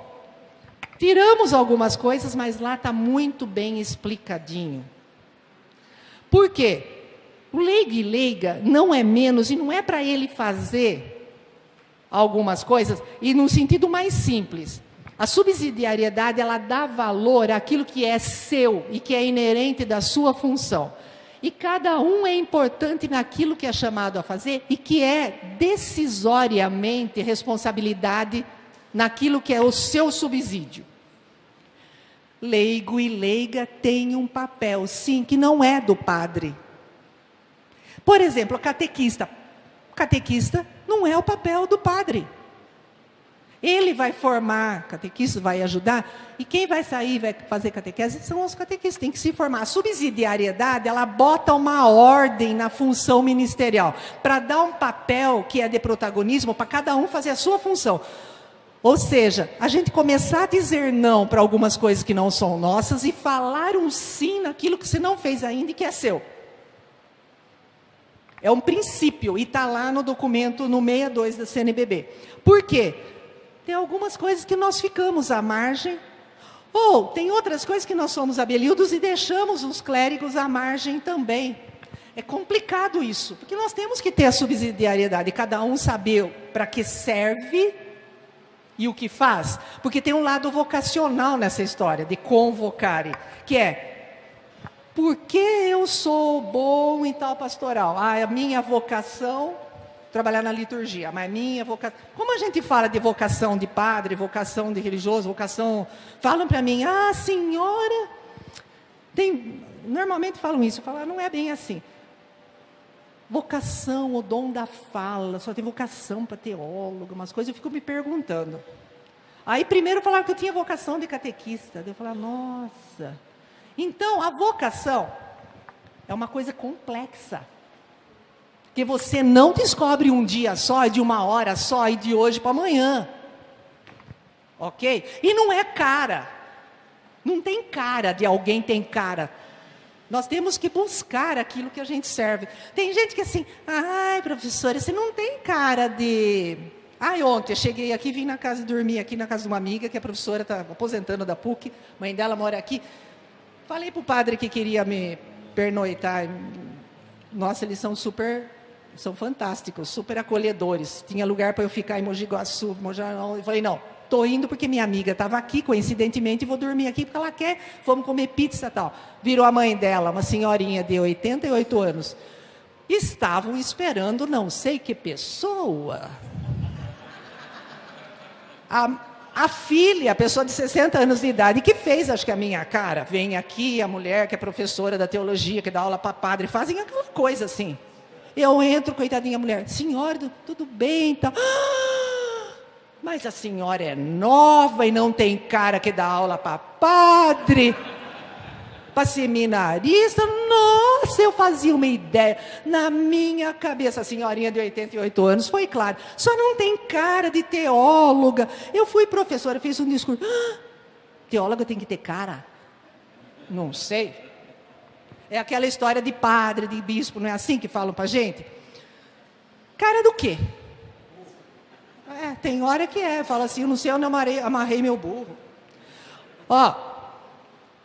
S1: tiramos algumas coisas, mas lá está muito bem explicadinho. Por quê? O leigo e leiga não é menos, e não é para ele fazer algumas coisas, e no sentido mais simples. A subsidiariedade, ela dá valor àquilo que é seu e que é inerente da sua função. E cada um é importante naquilo que é chamado a fazer e que é decisoriamente responsabilidade naquilo que é o seu subsídio. Leigo e leiga têm um papel, sim, que não é do padre. Por exemplo, catequista. O catequista não é o papel do padre. Ele vai formar, catequista vai ajudar, e quem vai sair, vai fazer catequese, são os catequistas, tem que se formar. A subsidiariedade, ela bota uma ordem na função ministerial, para dar um papel que é de protagonismo, para cada um fazer a sua função. Ou seja, a gente começar a dizer não para algumas coisas que não são nossas e falar um sim naquilo que você não fez ainda e que é seu. É um princípio, e está lá no documento, no 62 da CNBB. Por quê? Tem algumas coisas que nós ficamos à margem, ou tem outras coisas que nós somos abelhudos e deixamos os clérigos à margem também. É complicado isso, porque nós temos que ter a subsidiariedade, cada um saber para que serve e o que faz. Porque tem um lado vocacional nessa história, de convocar, que é, por que eu sou bom em tal pastoral? A minha vocação... trabalhar na liturgia, mas minha vocação... Como a gente fala de vocação de padre, vocação de religioso, vocação... Falam para mim, senhora... Normalmente falam isso, falam, não é bem assim. Vocação, o dom da fala, só tem vocação para teólogo, umas coisas, eu fico me perguntando. Aí primeiro falaram que eu tinha vocação de catequista, eu falava, nossa... Então, a vocação é uma coisa complexa. Que você não descobre um dia só, de uma hora só, e de hoje para amanhã. Ok? E não é cara. Não tem cara de alguém tem cara. Nós temos que buscar aquilo que a gente serve. Tem gente que assim, professora, você não tem cara de... ontem eu cheguei aqui, vim na casa dormir aqui na casa de uma amiga, que a professora está aposentando da PUC, mãe dela mora aqui. Falei para o padre que queria me pernoitar. Nossa, eles são fantásticos, super acolhedores. Tinha lugar para eu ficar em Mogi Guaçu. Eu falei, não, estou indo porque minha amiga estava aqui, coincidentemente, e vou dormir aqui porque ela quer, vamos comer pizza e tal. Virou a mãe dela, uma senhorinha de 88 anos. Estavam esperando não sei que pessoa. A filha, a pessoa de 60 anos de idade, que fez, acho que a minha cara, vem aqui, a mulher que é professora da teologia, que dá aula para padre, fazem aquela coisa assim. Eu entro, coitadinha mulher, senhora, tudo bem, tal. Mas a senhora é nova e não tem cara que dá aula para padre, para seminarista. Nossa, eu fazia uma ideia. Na minha cabeça, a senhorinha de 88 anos, foi claro, só não tem cara de teóloga. Eu fui professora, fiz um discurso. Teóloga tem que ter cara? Não sei. É aquela história de padre, de bispo, não é assim que falam pra gente? Cara do quê? Tem hora que fala assim, eu não sei onde eu amarrei meu burro.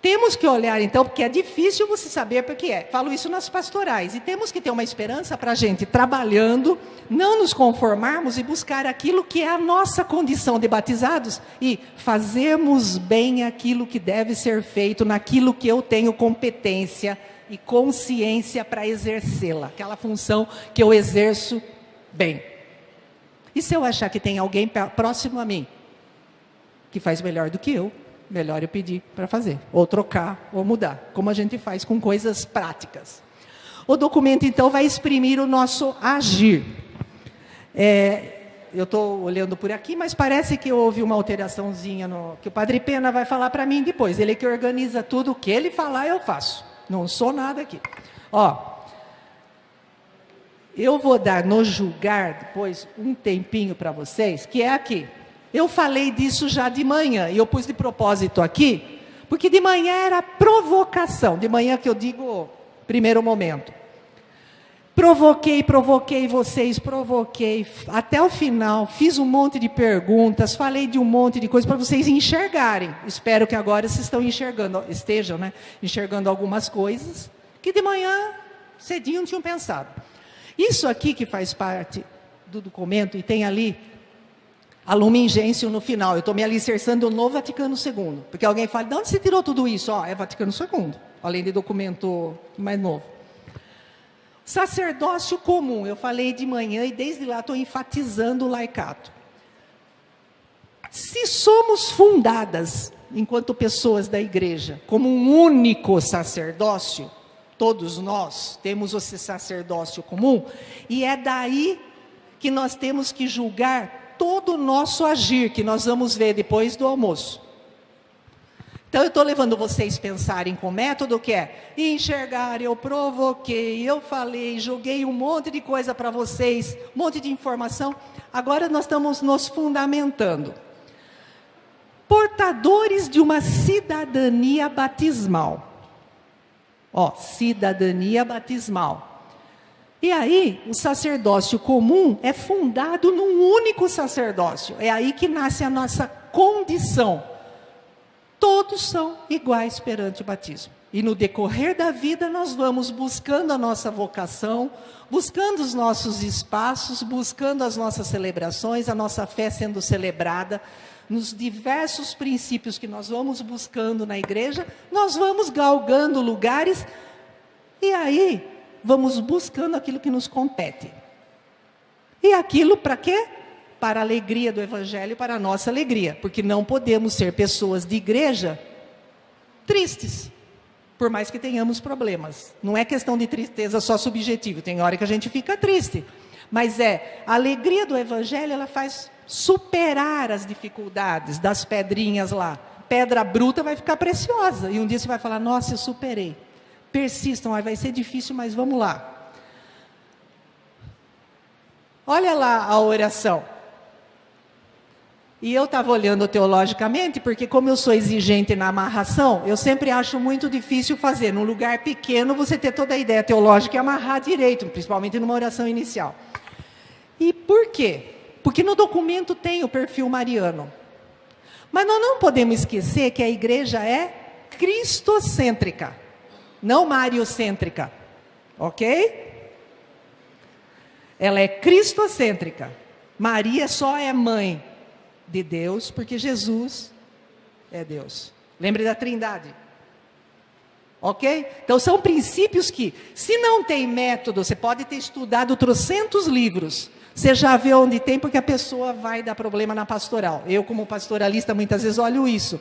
S1: temos que olhar, então, porque é difícil você saber por que é. Falo isso nas pastorais. E temos que ter uma esperança para a gente, trabalhando, não nos conformarmos e buscar aquilo que é a nossa condição de batizados e fazermos bem aquilo que deve ser feito, naquilo que eu tenho competência e consciência para exercê-la. Aquela função que eu exerço bem. E se eu achar que tem alguém próximo a mim que faz melhor do que eu, melhor eu pedir para fazer, ou trocar, ou mudar, como a gente faz com coisas práticas. O documento, então, vai exprimir o nosso agir. Eu estou olhando por aqui, mas parece que houve uma alteraçãozinha, que o Padre Pena vai falar para mim depois. Ele que organiza tudo, o que ele falar, eu faço. Não sou nada aqui. Eu vou dar no julgar, depois, um tempinho para vocês, que é aqui. Eu falei disso já de manhã, e eu pus de propósito aqui, porque de manhã era provocação, de manhã que eu digo, primeiro momento. Provoquei vocês, até o final, fiz um monte de perguntas, falei de um monte de coisas para vocês enxergarem. Espero que agora vocês estejam enxergando algumas coisas, que de manhã, cedinho, não tinham pensado. Isso aqui que faz parte do documento, e tem ali a Lumen Gentium no final. Eu estou me alicerçando no Vaticano II. Porque alguém fala, de onde você tirou tudo isso? É Vaticano II, além de documento mais novo. Sacerdócio comum. Eu falei de manhã e desde lá estou enfatizando o laicato. Se somos fundadas, enquanto pessoas da igreja, como um único sacerdócio, todos nós temos esse sacerdócio comum, e é daí que nós temos que julgar todo o nosso agir, que nós vamos ver depois do almoço. Então eu estou levando vocês a pensarem com método que é enxergar, eu provoquei, eu falei, joguei um monte de coisa para vocês, um monte de informação. Agora nós estamos nos fundamentando. Portadores de uma cidadania batismal. Cidadania batismal. E aí, o sacerdócio comum é fundado num único sacerdócio. É aí que nasce a nossa condição. Todos são iguais perante o batismo. E no decorrer da vida, nós vamos buscando a nossa vocação, buscando os nossos espaços, buscando as nossas celebrações, a nossa fé sendo celebrada. Nos diversos princípios que nós vamos buscando na igreja, nós vamos galgando lugares. E aí vamos buscando aquilo que nos compete. E aquilo para quê? Para a alegria do Evangelho, para a nossa alegria. Porque não podemos ser pessoas de igreja tristes, por mais que tenhamos problemas. Não é questão de tristeza só subjetiva. Tem hora que a gente fica triste. Mas a alegria do Evangelho, ela faz superar as dificuldades das pedrinhas lá. Pedra bruta vai ficar preciosa. E um dia você vai falar, nossa, eu superei. Persistam, vai ser difícil, mas vamos lá. Olha lá a oração. E eu estava olhando teologicamente, porque como eu sou exigente na amarração, eu sempre acho muito difícil fazer, num lugar pequeno, você ter toda a ideia teológica e amarrar direito, principalmente numa oração inicial. E por quê? Porque no documento tem o perfil mariano. Mas nós não podemos esquecer que a igreja é cristocêntrica, não mariocêntrica, ok? Ela é cristocêntrica. Maria só é mãe de Deus, porque Jesus é Deus. Lembre da Trindade. Ok? Então são princípios que, se não tem método, você pode ter estudado trocentos livros, você já vê onde tem, porque a pessoa vai dar problema na pastoral. Eu, como pastoralista, muitas vezes olho isso.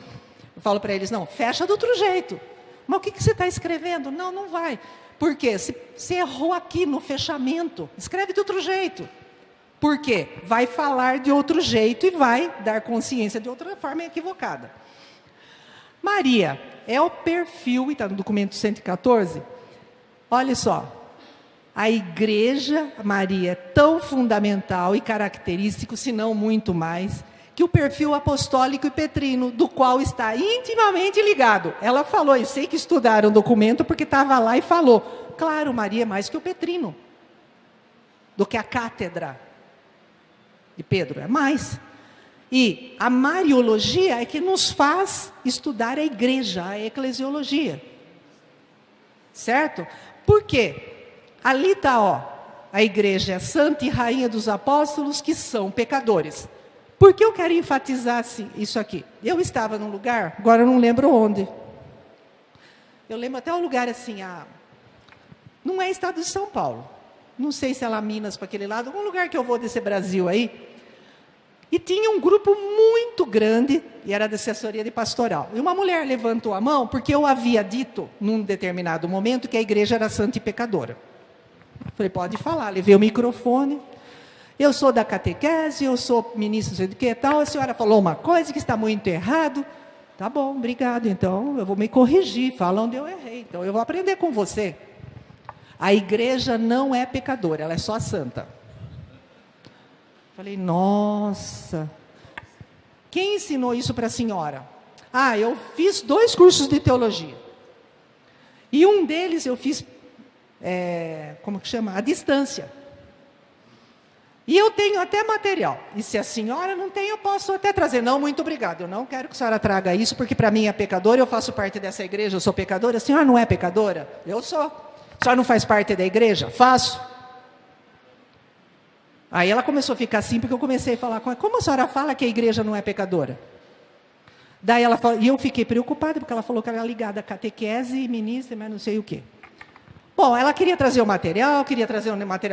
S1: Eu falo para eles, não, fecha do outro jeito. Mas o que você está escrevendo? Não, não vai. Por quê? Você errou aqui no fechamento. Escreve de outro jeito. Por quê? Vai falar de outro jeito e vai dar consciência de outra forma equivocada. Maria é o perfil, e está no documento 114. Olha só. A igreja, Maria, é tão fundamental e característico, se não muito mais, que o perfil apostólico e petrino, do qual está intimamente ligado. Ela falou, eu sei que estudaram o documento porque estava lá e falou. Claro, Maria é mais que o petrino, do que a cátedra de Pedro, é mais. E a mariologia é que nos faz estudar a igreja, a eclesiologia. Certo? Por quê? Ali está, ó, a igreja é santa e rainha dos apóstolos que são pecadores. Por que eu quero enfatizar isso aqui? Eu estava num lugar, agora eu não lembro onde. Eu lembro até um lugar assim, não é estado de São Paulo. Não sei se é lá Minas, para aquele lado, algum lugar que eu vou desse Brasil aí. E tinha um grupo muito grande, e era da assessoria de pastoral. E uma mulher levantou a mão, porque eu havia dito, num determinado momento, que a igreja era santa e pecadora. Falei, pode falar. Levei o microfone. Eu sou da catequese, eu sou ministro do que tal. A senhora falou uma coisa que está muito errado. Tá bom, obrigado. Então, eu vou me corrigir. Fala onde eu errei. Então, eu vou aprender com você. A igreja não é pecadora, ela é só santa. Falei, nossa, quem ensinou isso para a senhora? Eu fiz 2 cursos de teologia. E um deles eu fiz, como que chama? À distância. E eu tenho até material. E se a senhora não tem, eu posso até trazer. Não, muito obrigado. Eu não quero que a senhora traga isso, porque para mim é pecadora, eu faço parte dessa igreja, eu sou pecadora. A senhora não é pecadora? Eu sou. A senhora não faz parte da igreja? Faço. Aí ela começou a ficar assim, porque eu comecei a falar com ela, como a senhora fala que a igreja não é pecadora? Daí ela falou, e eu fiquei preocupada, porque ela falou que era ligada a catequese e ministra, mas não sei o quê. Bom, ela queria trazer o material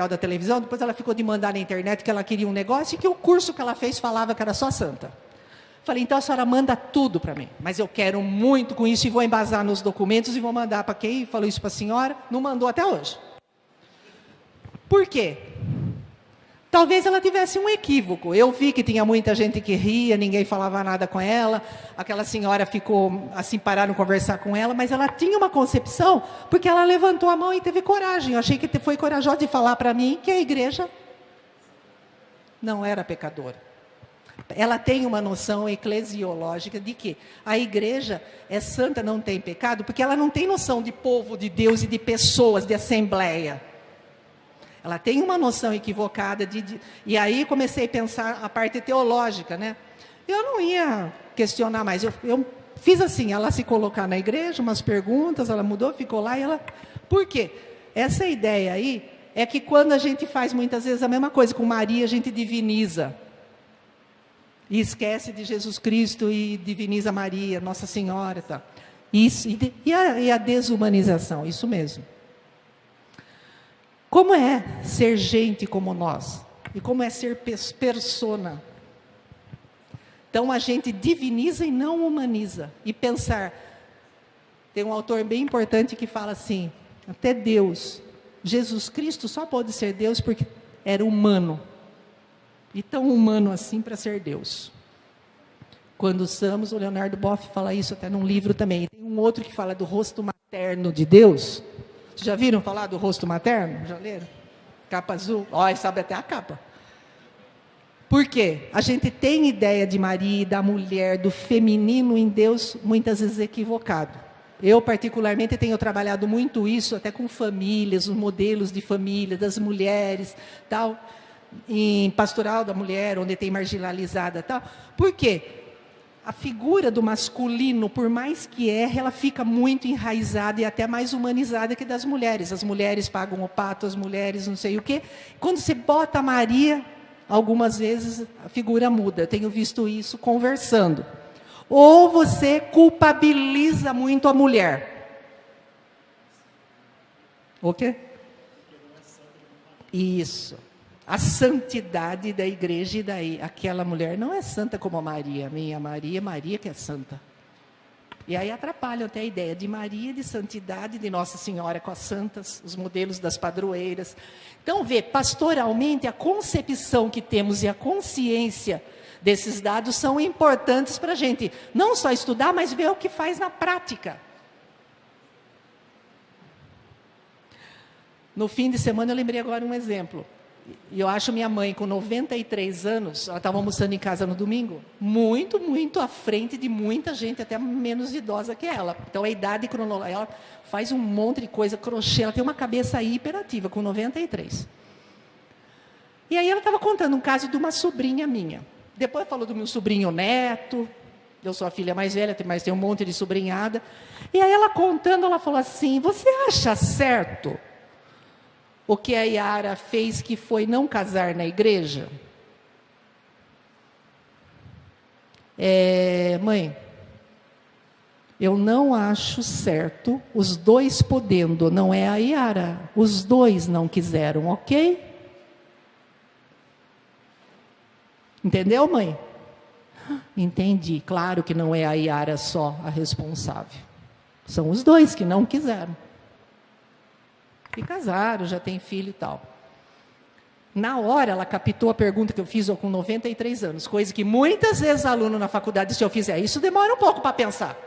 S1: da televisão, depois ela ficou de mandar na internet que ela queria um negócio, e que o curso que ela fez falava que era só santa. Falei, então a senhora manda tudo para mim, mas eu quero muito com isso, e vou embasar nos documentos, e vou mandar para quem falou isso para a senhora, não mandou até hoje. Por quê? Talvez ela tivesse um equívoco. Eu vi que tinha muita gente que ria, ninguém falava nada com ela. Aquela senhora ficou assim, pararam conversar com ela, mas ela tinha uma concepção, porque ela levantou a mão e teve coragem. Eu achei que foi corajosa de falar para mim que a igreja não era pecadora. Ela tem uma noção eclesiológica de que a igreja é santa, não tem pecado, porque ela não tem noção de povo de Deus e de pessoas, de assembleia. Ela tem uma noção equivocada e aí comecei a pensar a parte teológica, né? Eu não ia questionar mais. Eu fiz assim, ela se colocar na igreja, umas perguntas, ela mudou, ficou lá e ela... Por quê? Essa ideia aí é que quando a gente faz muitas vezes a mesma coisa com Maria, a gente diviniza. E esquece de Jesus Cristo e diviniza Maria, Nossa Senhora, tá? Isso, e a desumanização, isso mesmo. Como é ser gente como nós? E como é ser persona? Então, a gente diviniza e não humaniza. E pensar... Tem um autor bem importante que fala assim, até Deus, Jesus Cristo só pode ser Deus porque era humano. E tão humano assim para ser Deus. Quando somos, o Leonardo Boff fala isso até num livro também. Tem um outro que fala do rosto materno de Deus. Vocês já viram falar do rosto materno? Já leram? Capa azul. Olha, sabe até a capa. Por quê? A gente tem ideia de Maria, da mulher, do feminino em Deus, muitas vezes equivocado. Eu, particularmente, tenho trabalhado muito isso, até com famílias, os modelos de família, das mulheres, tal, em pastoral da mulher, onde tem marginalizada, tal. Por quê? A figura do masculino, por mais que erre, ela fica muito enraizada e até mais humanizada que das mulheres. As mulheres pagam o pato, as mulheres não sei o quê. Quando você bota a Maria, algumas vezes a figura muda. Eu tenho visto isso conversando. Ou você culpabiliza muito a mulher. O quê? Isso. A santidade da igreja, e daí aquela mulher não é santa como a Maria. Minha Maria, Maria que é santa. E aí atrapalham até a ideia de Maria, de santidade, de Nossa Senhora com as santas, os modelos das padroeiras. Então, pastoralmente, a concepção que temos e a consciência desses dados são importantes para a gente não só estudar, mas ver o que faz na prática. No fim de semana, eu lembrei agora um exemplo. E eu acho minha mãe, com 93 anos, ela estava almoçando em casa no domingo, muito, muito à frente de muita gente, até menos idosa que ela. Então, a idade cronológica, ela faz um monte de coisa, crochê, ela tem uma cabeça hiperativa, com 93. E aí ela estava contando um caso de uma sobrinha minha. Depois falou do meu sobrinho neto. Eu sou a filha mais velha, mas tem um monte de sobrinhada. E aí ela contando, ela falou assim, você acha certo o que a Yara fez, que foi não casar na igreja? Mãe, eu não acho certo, os dois podendo, não é a Yara, os dois não quiseram, ok? Entendeu, mãe? Entendi, claro que não é a Yara só a responsável, são os dois que não quiseram. E casaram, já tem filho e tal. Na hora, ela captou a pergunta que eu fiz, com 93 anos, coisa que muitas vezes aluno na faculdade, se eu fizer isso, demora um pouco para pensar.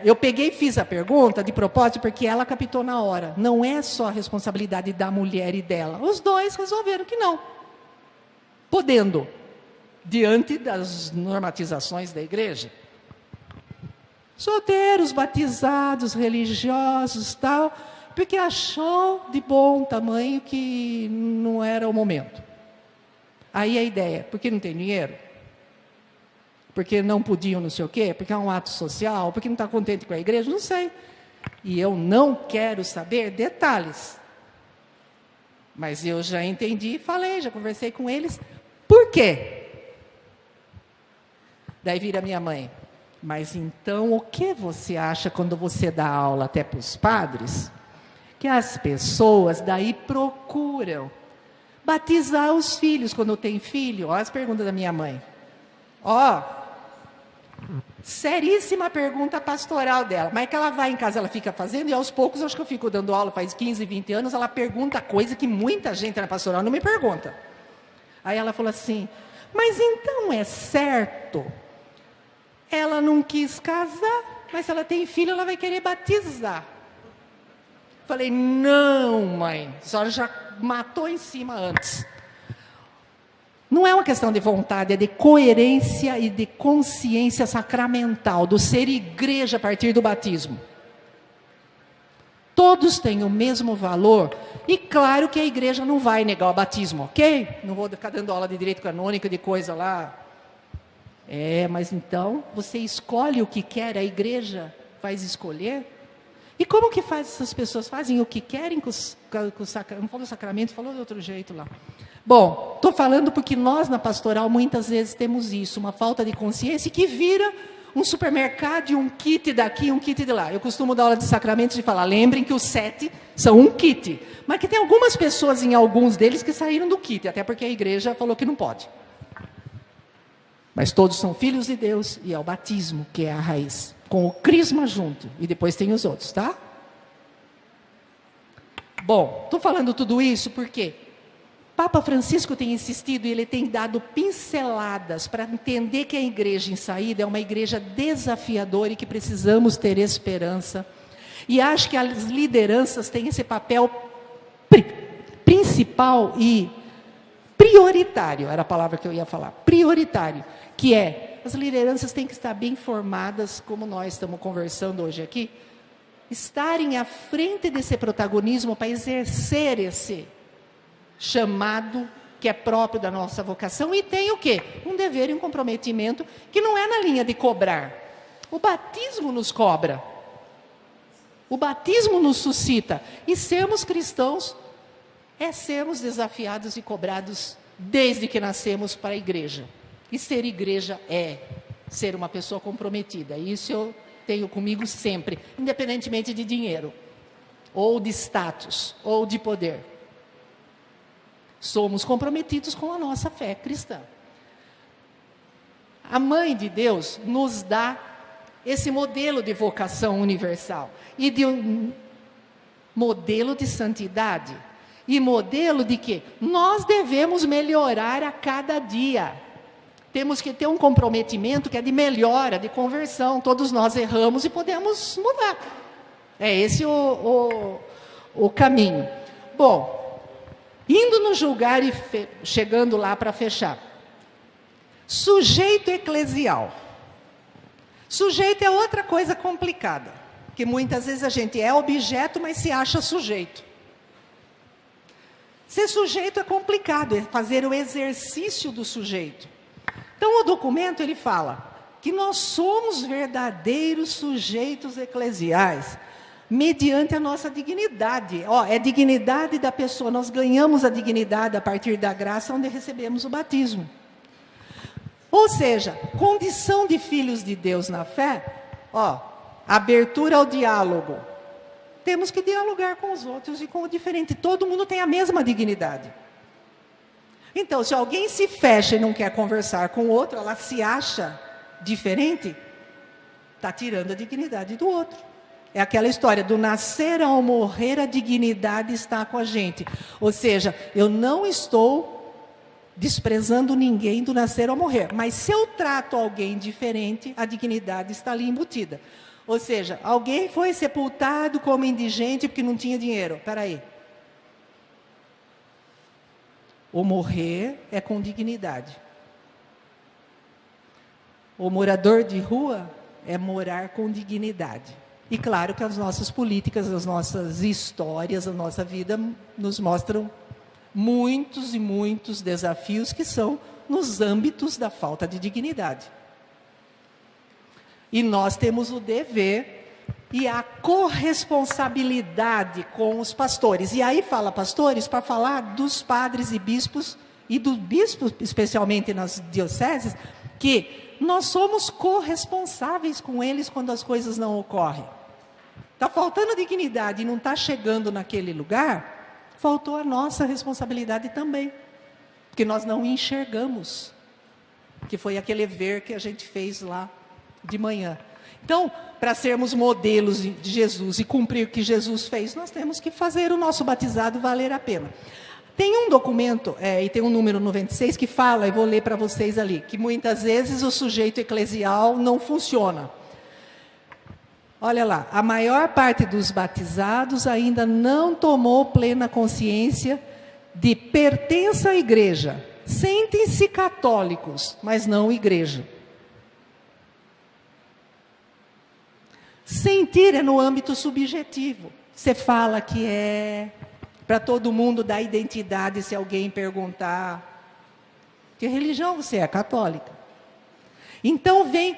S1: Eu peguei e fiz a pergunta de propósito, porque ela captou na hora. Não é só a responsabilidade da mulher e dela. Os dois resolveram que não. Podendo, diante das normatizações da igreja. Solteiros, batizados, religiosos, tal, porque achou de bom tamanho que não era o momento. Aí a ideia, porque não tem dinheiro? Porque não podiam não sei o quê? Porque é um ato social? Porque não está contente com a igreja? Não sei. E eu não quero saber detalhes. Mas eu já entendi, falei, já conversei com eles. Por quê? Daí vira minha mãe. Mas então, o que você acha quando você dá aula até para os padres? Que as pessoas daí procuram batizar os filhos quando tem filho. Olha as perguntas da minha mãe. Seríssima pergunta pastoral dela. Mas é que ela vai em casa, ela fica fazendo, e aos poucos, acho que eu fico dando aula, faz 15, 20 anos, ela pergunta coisa que muita gente na pastoral não me pergunta. Aí ela falou assim, mas então é certo? Ela não quis casar, mas se ela tem filho, ela vai querer batizar. Falei, não, mãe, a senhora já matou em cima antes. Não é uma questão de vontade, é de coerência e de consciência sacramental, do ser igreja a partir do batismo. Todos têm o mesmo valor, e claro que a igreja não vai negar o batismo, ok? Não vou ficar dando aula de direito canônico, de coisa lá. Mas então, você escolhe o que quer, a igreja faz escolher? E como que faz essas pessoas? Fazem o que querem com o sacramento? Não falou sacramento, falou de outro jeito lá. Bom, estou falando porque nós na pastoral muitas vezes temos isso, uma falta de consciência que vira um supermercado e um kit daqui, um kit de lá. Eu costumo dar aula de sacramentos e falar, lembrem que os 7 são um kit, mas que tem algumas pessoas em alguns deles que saíram do kit, até porque a igreja falou que não pode. Mas todos são filhos de Deus e é o batismo que é a raiz, com o crisma junto, e depois tem os outros, tá? Bom, estou falando tudo isso porque Papa Francisco tem insistido e ele tem dado pinceladas para entender que a igreja em saída é uma igreja desafiadora e que precisamos ter esperança. E acho que as lideranças têm esse papel principal e prioritário, era a palavra que eu ia falar, prioritário, que é, as lideranças têm que estar bem formadas, como nós estamos conversando hoje aqui, estarem à frente desse protagonismo para exercer esse chamado que é próprio da nossa vocação, e tem o quê? Um dever e um comprometimento que não é na linha de cobrar. O batismo nos cobra. O batismo nos suscita. E sermos cristãos é sermos desafiados e cobrados desde que nascemos para a igreja. E ser igreja é ser uma pessoa comprometida. Isso eu tenho comigo sempre, independentemente de dinheiro, ou de status, ou de poder. Somos comprometidos com a nossa fé cristã. A Mãe de Deus nos dá esse modelo de vocação universal e de um modelo de santidade e modelo de que nós devemos melhorar a cada dia. Temos que ter um comprometimento que é de melhora, de conversão. Todos nós erramos e podemos mudar. É esse o caminho. Bom, indo no julgar e chegando lá para fechar. Sujeito eclesial. Sujeito é outra coisa complicada, que muitas vezes a gente é objeto, mas se acha sujeito. Ser sujeito é complicado, é fazer o exercício do sujeito. Então, o documento, ele fala que nós somos verdadeiros sujeitos eclesiais, mediante a nossa dignidade. É dignidade da pessoa, nós ganhamos a dignidade a partir da graça onde recebemos o batismo. Ou seja, condição de filhos de Deus na fé, abertura ao diálogo. Temos que dialogar com os outros e com o diferente. Todo mundo tem a mesma dignidade. Então, se alguém se fecha e não quer conversar com o outro, ela se acha diferente, está tirando a dignidade do outro. É aquela história do nascer ao morrer, a dignidade está com a gente. Ou seja, eu não estou desprezando ninguém do nascer ao morrer. Mas se eu trato alguém diferente, a dignidade está ali embutida. Ou seja, alguém foi sepultado como indigente porque não tinha dinheiro. Espera aí. O morrer é com dignidade. O morador de rua é morar com dignidade. E claro que as nossas políticas, as nossas histórias, a nossa vida nos mostram muitos e muitos desafios que são nos âmbitos da falta de dignidade. E nós temos o dever e a corresponsabilidade com os pastores. E aí fala pastores para falar dos padres e bispos, e do bispo especialmente nas dioceses, que nós somos corresponsáveis com eles quando as coisas não ocorrem. Está faltando dignidade e não está chegando naquele lugar, faltou a nossa responsabilidade também. Porque nós não enxergamos. Que foi aquele ver que a gente fez lá de manhã. Então, para sermos modelos de Jesus e cumprir o que Jesus fez, nós temos que fazer o nosso batizado valer a pena. Tem um documento, e tem um número 96, que fala, eu vou ler para vocês ali, que muitas vezes o sujeito eclesial não funciona. Olha lá, a maior parte dos batizados ainda não tomou plena consciência de pertença à igreja. Sentem-se católicos, mas não igreja. Sentir é no âmbito subjetivo. Você fala que é para todo mundo dar identidade se alguém perguntar. Que religião você é? Católica. Então vem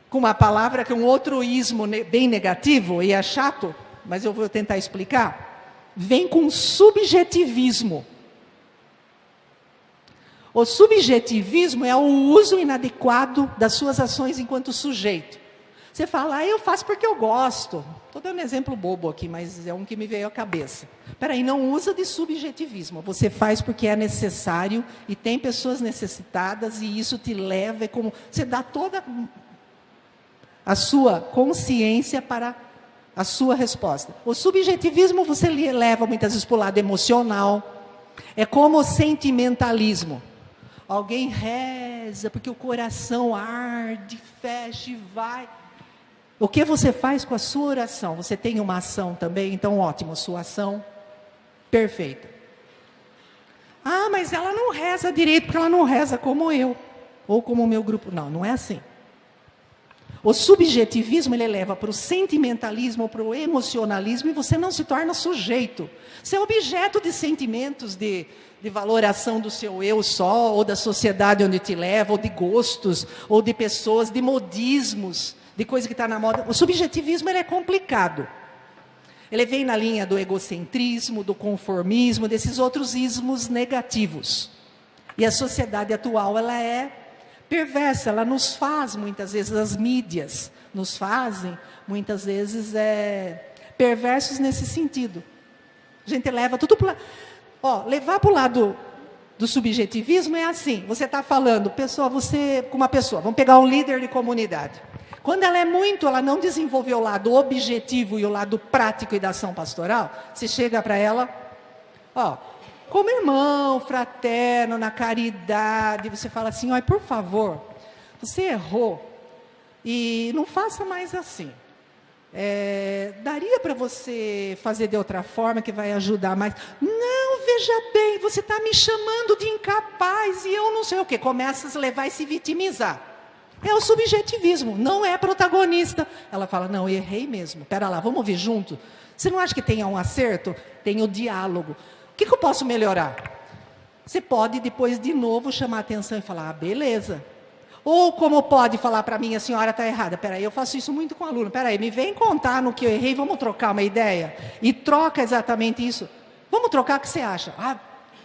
S1: com uma palavra que é um outro ismo bem negativo, e é chato, mas eu vou tentar explicar. Vem com subjetivismo. O subjetivismo é o uso inadequado das suas ações enquanto sujeito. Você fala, eu faço porque eu gosto. Estou dando um exemplo bobo aqui, mas é um que me veio à cabeça. Espera aí, não usa de subjetivismo. Você faz porque é necessário e tem pessoas necessitadas e isso te leva, como você dá toda a sua consciência para a sua resposta. O subjetivismo você leva muitas vezes para o lado emocional. É como o sentimentalismo. Alguém reza porque o coração arde, fecha e vai. O que você faz com a sua oração? Você tem uma ação também? Então, ótimo, sua ação perfeita. Ah, mas ela não reza direito, porque ela não reza como eu, ou como o meu grupo. Não, não é assim. O subjetivismo, ele leva para o sentimentalismo, para o emocionalismo, e você não se torna sujeito. Você é objeto de sentimentos, de valoração do seu eu só, ou da sociedade onde te leva, ou de gostos, ou de pessoas, de modismos, de coisa que está na moda. O subjetivismo ele é complicado. Ele vem na linha do egocentrismo, do conformismo, desses outros ismos negativos. E a sociedade atual, ela é perversa, ela nos faz, muitas vezes, as mídias nos fazem, muitas vezes, perversos nesse sentido. A gente leva tudo para levar para o lado do subjetivismo é assim, você está falando, com uma pessoa, vamos pegar um líder de comunidade. Quando ela não desenvolveu o lado objetivo e o lado prático e da ação pastoral, você chega para ela, como irmão, fraterno, na caridade, você fala assim, por favor, você errou e não faça mais assim. Daria para você fazer de outra forma que vai ajudar mais? Não, veja bem, você está me chamando de incapaz e eu não sei o quê. Começa a levar e se vitimizar. É o subjetivismo, não é protagonista. Ela fala, não, eu errei mesmo. Espera lá, vamos ver junto. Você não acha que tem um acerto? Tem o diálogo. O que eu posso melhorar? Você pode depois de novo chamar a atenção e falar, beleza. Ou como pode falar para mim, a senhora está errada. Peraí, eu faço isso muito com aluno. Peraí, me vem contar no que eu errei, vamos trocar uma ideia? E troca exatamente isso. Vamos trocar o que você acha?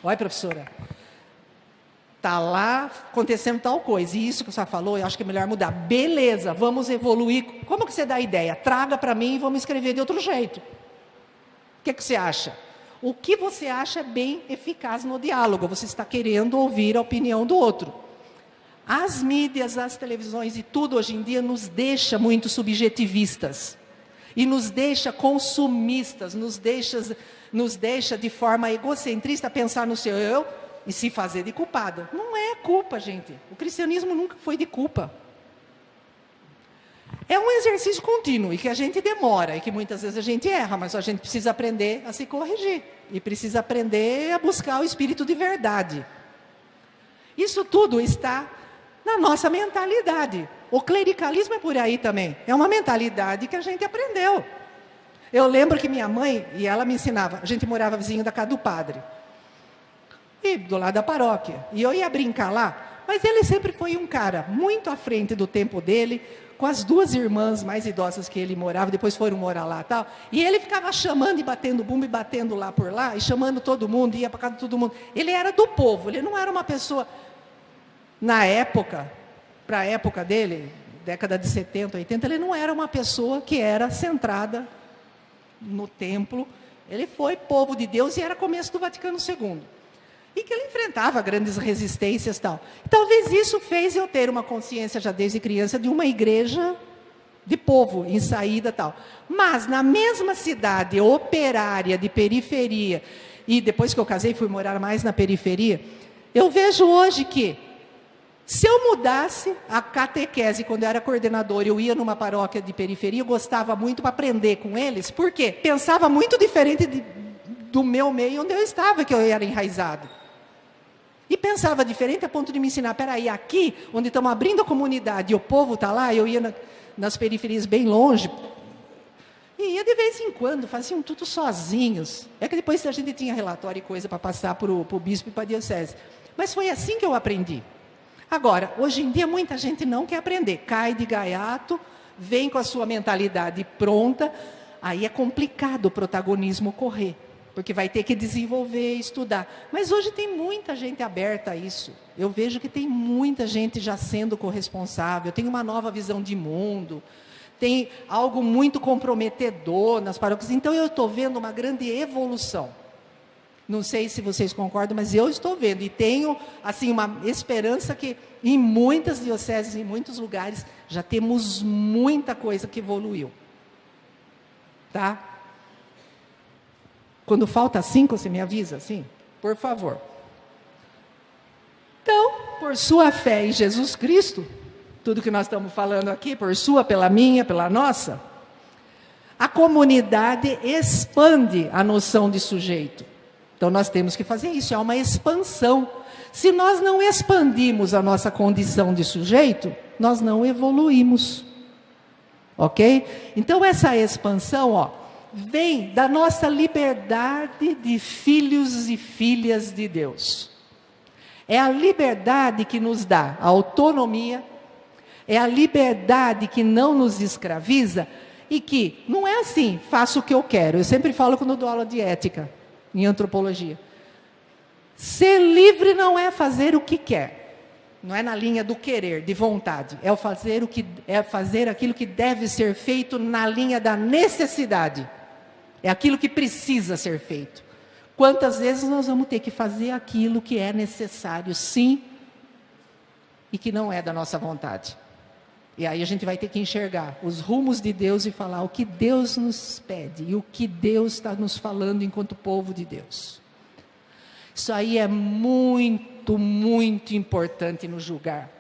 S1: Olha, professora, está lá acontecendo tal coisa. E isso que você falou, eu acho que é melhor mudar. Beleza, vamos evoluir. Como que você dá a ideia? Traga para mim e vamos escrever de outro jeito. O que você acha? O que você acha bem eficaz no diálogo? Você está querendo ouvir a opinião do outro. As mídias, as televisões e tudo hoje em dia nos deixa muito subjetivistas. E nos deixa consumistas, nos deixa de forma egocentrista pensar no seu eu e se fazer de culpada. Não é culpa, gente. O cristianismo nunca foi de culpa. É um exercício contínuo e que a gente demora e que muitas vezes a gente erra, mas a gente precisa aprender a se corrigir e precisa aprender a buscar o espírito de verdade. Isso tudo está na nossa mentalidade. O clericalismo é por aí também. É uma mentalidade que a gente aprendeu. Eu lembro que minha mãe, e ela me ensinava, a gente morava vizinho da casa do padre, e do lado da paróquia, e eu ia brincar lá, mas ele sempre foi um cara muito à frente do tempo dele, com as duas irmãs mais idosas que ele morava, depois foram morar lá e tal, e ele ficava chamando e batendo bumbo e batendo lá por lá, e chamando todo mundo, ia para casa de todo mundo. Ele era do povo, ele não era uma pessoa, na época, para a época dele, década de 70, 80, ele não era uma pessoa que era centrada no templo. Ele foi povo de Deus e era começo do Vaticano II. E que ele enfrentava grandes resistências e tal. E talvez isso fez eu ter uma consciência já desde criança de uma igreja de povo em saída e tal. Mas na mesma cidade operária de periferia, e depois que eu casei fui morar mais na periferia, eu vejo hoje que se eu mudasse a catequese, quando eu era coordenador, eu ia numa paróquia de periferia, eu gostava muito para aprender com eles. Por quê? Pensava muito diferente do meu meio onde eu estava, que eu era enraizado. E pensava diferente a ponto de me ensinar, peraí, aqui, onde estamos abrindo a comunidade, e o povo está lá, eu ia nas periferias bem longe, e ia de vez em quando, faziam tudo sozinhos. É que depois a gente tinha relatório e coisa para passar para o bispo e para a diocese. Mas foi assim que eu aprendi. Agora, hoje em dia, muita gente não quer aprender. Cai de gaiato, vem com a sua mentalidade pronta, aí é complicado o protagonismo correr, porque vai ter que desenvolver, estudar. Mas hoje tem muita gente aberta a isso. Eu vejo que tem muita gente já sendo corresponsável, tem uma nova visão de mundo, tem algo muito comprometedor nas paróquias. Então, eu estou vendo uma grande evolução. Não sei se vocês concordam, mas eu estou vendo. E tenho, assim, uma esperança que em muitas dioceses, em muitos lugares, já temos muita coisa que evoluiu. Tá? Quando falta 5, você me avisa, assim? Por favor. Então, por sua fé em Jesus Cristo, tudo que nós estamos falando aqui, por sua, pela minha, pela nossa, a comunidade expande a noção de sujeito. Então, nós temos que fazer isso, é uma expansão. Se nós não expandimos a nossa condição de sujeito, nós não evoluímos. Ok? Então, essa expansão, vem da nossa liberdade de filhos e filhas de Deus. É a liberdade que nos dá a autonomia, é a liberdade que não nos escraviza e que não é assim, faço o que eu quero. Eu sempre falo quando dou aula de ética, em antropologia. Ser livre não é fazer o que quer. Não é na linha do querer, de vontade. É fazer aquilo que deve ser feito na linha da necessidade. É aquilo que precisa ser feito. Quantas vezes nós vamos ter que fazer aquilo que é necessário, sim, e que não é da nossa vontade. E aí a gente vai ter que enxergar os rumos de Deus e falar o que Deus nos pede e o que Deus está nos falando enquanto povo de Deus. Isso aí é muito, muito importante nos julgar.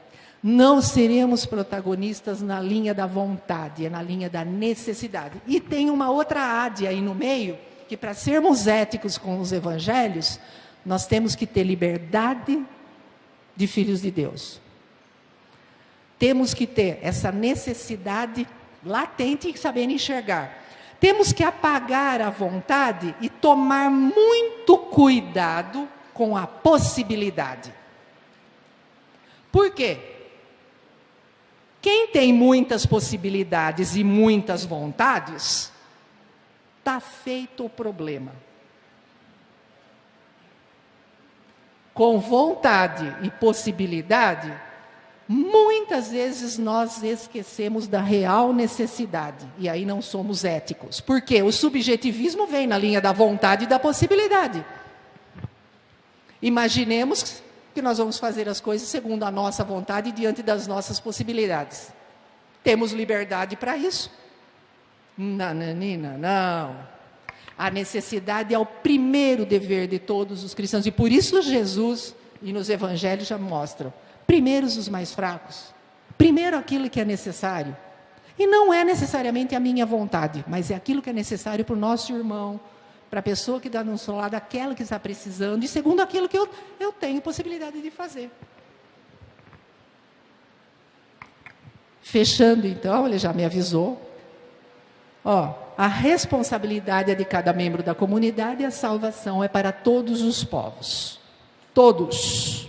S1: Não seremos protagonistas na linha da vontade, é na linha da necessidade. E tem uma outra área aí no meio, que para sermos éticos com os evangelhos, nós temos que ter liberdade de filhos de Deus. Temos que ter essa necessidade latente e saber enxergar. Temos que apagar a vontade e tomar muito cuidado com a possibilidade. Por quê? Quem tem muitas possibilidades e muitas vontades, está feito o problema. Com vontade e possibilidade, muitas vezes nós esquecemos da real necessidade. E aí não somos éticos. Por quê? O subjetivismo vem na linha da vontade e da possibilidade. Imaginemos que nós vamos fazer as coisas segundo a nossa vontade diante das nossas possibilidades. Temos liberdade para isso? Nananina, não. A necessidade é o primeiro dever de todos os cristãos. E por isso Jesus, e nos evangelhos já mostram, primeiro os mais fracos. Primeiro aquilo que é necessário. E não é necessariamente a minha vontade, mas é aquilo que é necessário para o nosso irmão, para a pessoa que está no seu lado, aquela que está precisando, e segundo aquilo que eu tenho possibilidade de fazer. Fechando então, ele já me avisou. A responsabilidade é de cada membro da comunidade e a salvação é para todos os povos. Todos.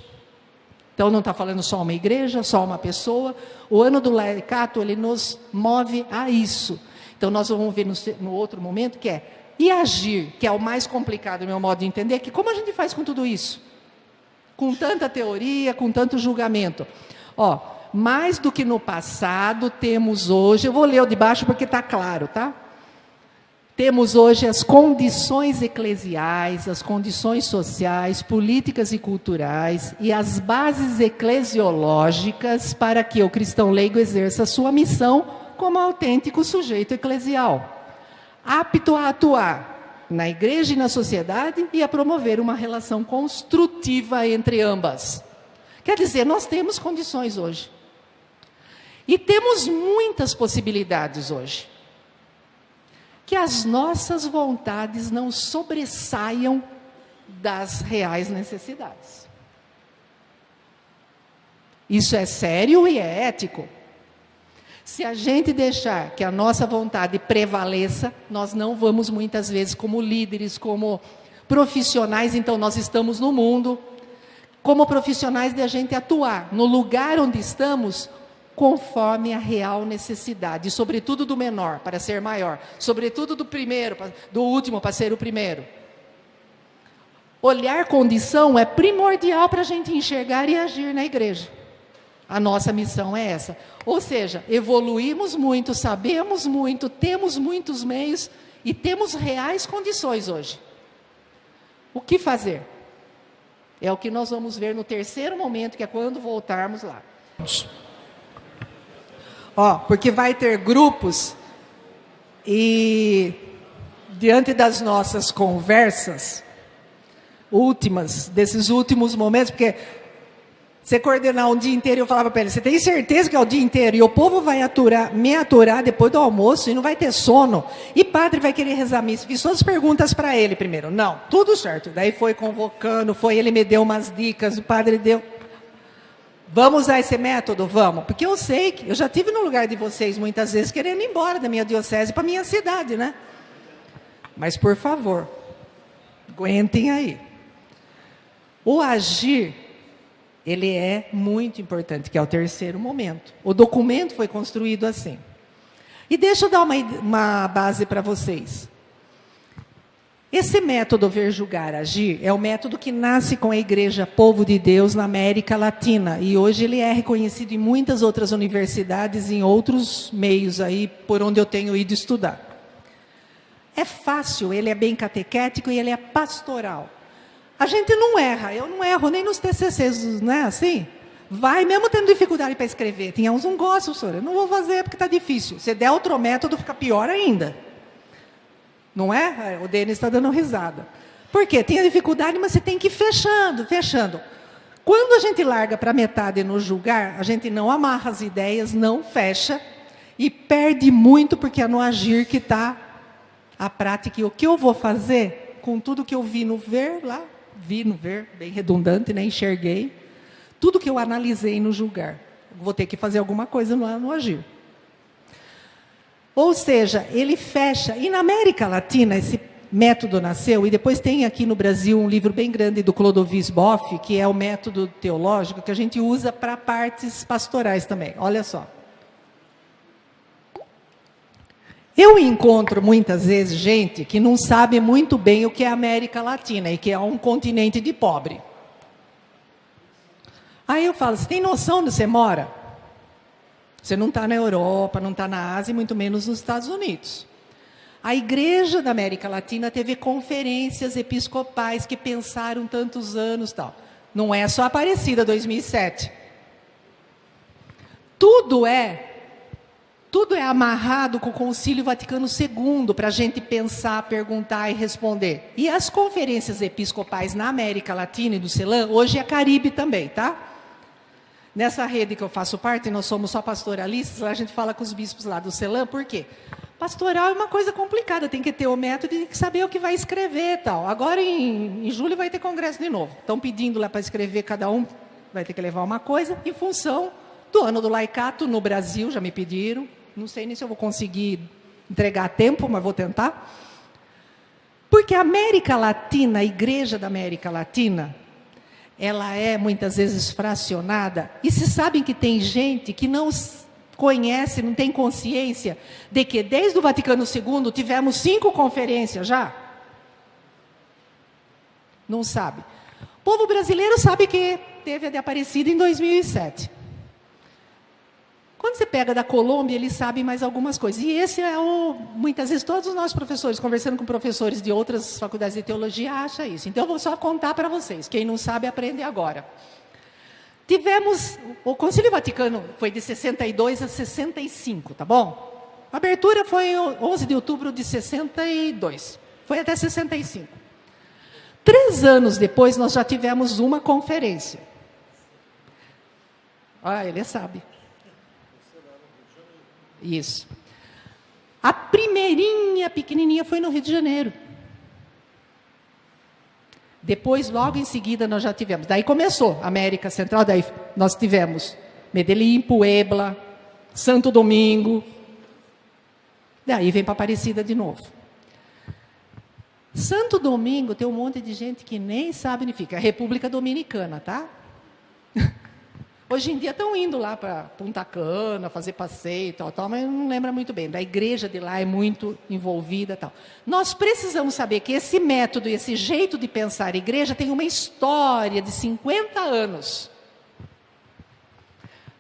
S1: Então não está falando só uma igreja, só uma pessoa. O ano do Laicato, ele nos move a isso. Então nós vamos ver no outro momento que é e agir, que é o mais complicado, no meu modo de entender, que como a gente faz com tudo isso? Com tanta teoria, com tanto julgamento. Mais do que no passado, temos hoje, eu vou ler o de baixo porque está claro, tá? Temos hoje as condições eclesiais, as condições sociais, políticas e culturais e as bases eclesiológicas para que o cristão leigo exerça a sua missão como autêntico sujeito eclesial, apto a atuar na igreja e na sociedade e a promover uma relação construtiva entre ambas. Quer dizer, nós temos condições hoje. E temos muitas possibilidades hoje. Que as nossas vontades não sobressaiam das reais necessidades. Isso é sério e é ético. Se a gente deixar que a nossa vontade prevaleça, nós não vamos muitas vezes como líderes, como profissionais, então nós estamos no mundo, como profissionais de a gente atuar no lugar onde estamos, conforme a real necessidade, e sobretudo do menor, para ser maior, sobretudo do primeiro, do último, para ser o primeiro. Olhar condição é primordial para a gente enxergar e agir na igreja. A nossa missão é essa. Ou seja, evoluímos muito, sabemos muito, temos muitos meios e temos reais condições hoje. O que fazer? É o que nós vamos ver no terceiro momento, que é quando voltarmos lá. Porque vai ter grupos e diante das nossas conversas últimas, desses últimos momentos, porque você coordenar um dia inteiro, eu falava para ele, você tem certeza que é o dia inteiro? E o povo vai me aturar depois do almoço e não vai ter sono. E padre vai querer rezar missa. Fiz todas as perguntas para ele primeiro. Não, tudo certo. Daí foi convocando, ele me deu umas dicas, o padre deu. Vamos usar esse método? Vamos. Porque eu sei que eu já estive no lugar de vocês muitas vezes querendo ir embora da minha diocese para a minha cidade, né? Mas, por favor, aguentem aí. O agir, ele é muito importante, que é o terceiro momento. O documento foi construído assim. E deixa eu dar uma base para vocês. Esse método ver, julgar, agir é o método que nasce com a Igreja Povo de Deus na América Latina. E hoje ele é reconhecido em muitas outras universidades, em outros meios aí, por onde eu tenho ido estudar. É fácil, ele é bem catequético e ele é pastoral. A gente não erra, eu não erro nem nos TCCs, não é assim? Vai, mesmo tendo dificuldade para escrever. Tinha uns não gostam, senhor, eu não vou fazer porque está difícil. Se der outro método, fica pior ainda. Não é? O Denis está dando risada. Por quê? Tem a dificuldade, mas você tem que ir fechando. Quando a gente larga para metade no julgar, a gente não amarra as ideias, não fecha, e perde muito, porque é no agir que está a prática. E o que eu vou fazer com tudo que eu vi no ver lá, bem redundante, né? Enxerguei, tudo que eu analisei no julgar. Vou ter que fazer alguma coisa no agir. Ou seja, ele fecha. E na América Latina, esse método nasceu, e depois tem aqui no Brasil um livro bem grande do Clodovis Boff, que é o método teológico que a gente usa para partes pastorais também. Olha só. Eu encontro muitas vezes gente que não sabe muito bem o que é a América Latina e que é um continente de pobre. Aí eu falo, você tem noção onde você mora? Você não está na Europa, não está na Ásia, muito menos nos Estados Unidos. A Igreja da América Latina teve conferências episcopais que pensaram tantos anos, tal. Não é só Aparecida 2007. Tudo é amarrado com o Concílio Vaticano II para a gente pensar, perguntar e responder. E as conferências episcopais na América Latina e do CELAM, hoje é Caribe também, tá? Nessa rede que eu faço parte, nós somos só pastoralistas, lá a gente fala com os bispos lá do CELAM, por quê? Pastoral é uma coisa complicada, tem que ter o método e tem que saber o que vai escrever e tal. Agora, em julho, vai ter congresso de novo. Estão pedindo lá para escrever, cada um vai ter que levar uma coisa, em função do ano do laicato no Brasil, já me pediram. Não sei nem se eu vou conseguir entregar a tempo, mas vou tentar. Porque a América Latina, a Igreja da América Latina, ela é muitas vezes fracionada. E se sabem que tem gente que não conhece, não tem consciência de que desde o Vaticano II tivemos 5 conferências já? Não sabe. O povo brasileiro sabe que teve a de Aparecida em 2007. Quando você pega da Colômbia, eles sabem mais algumas coisas. E esse é muitas vezes, todos os nossos professores, conversando com professores de outras faculdades de teologia, acham isso. Então, eu vou só contar para vocês. Quem não sabe, aprende agora. Tivemos, o Concílio Vaticano foi de 62 a 65, tá bom? A abertura foi 11 de outubro de 62. Foi até 65. 3 anos depois, nós já tivemos uma conferência. Ah, ele sabe. Isso. A primeirinha, pequenininha, foi no Rio de Janeiro. Depois, logo em seguida, nós já tivemos. Daí começou a América Central, daí nós tivemos Medellín, Puebla, Santo Domingo. Daí vem para Aparecida de novo. Santo Domingo tem um monte de gente que nem sabe onde fica. É a República Dominicana, tá? Hoje em dia estão indo lá para Punta Cana, fazer passeio e tal, mas não lembra muito bem. Da igreja de lá é muito envolvida e tal. Nós precisamos saber que esse método e esse jeito de pensar a igreja tem uma história de 50 anos.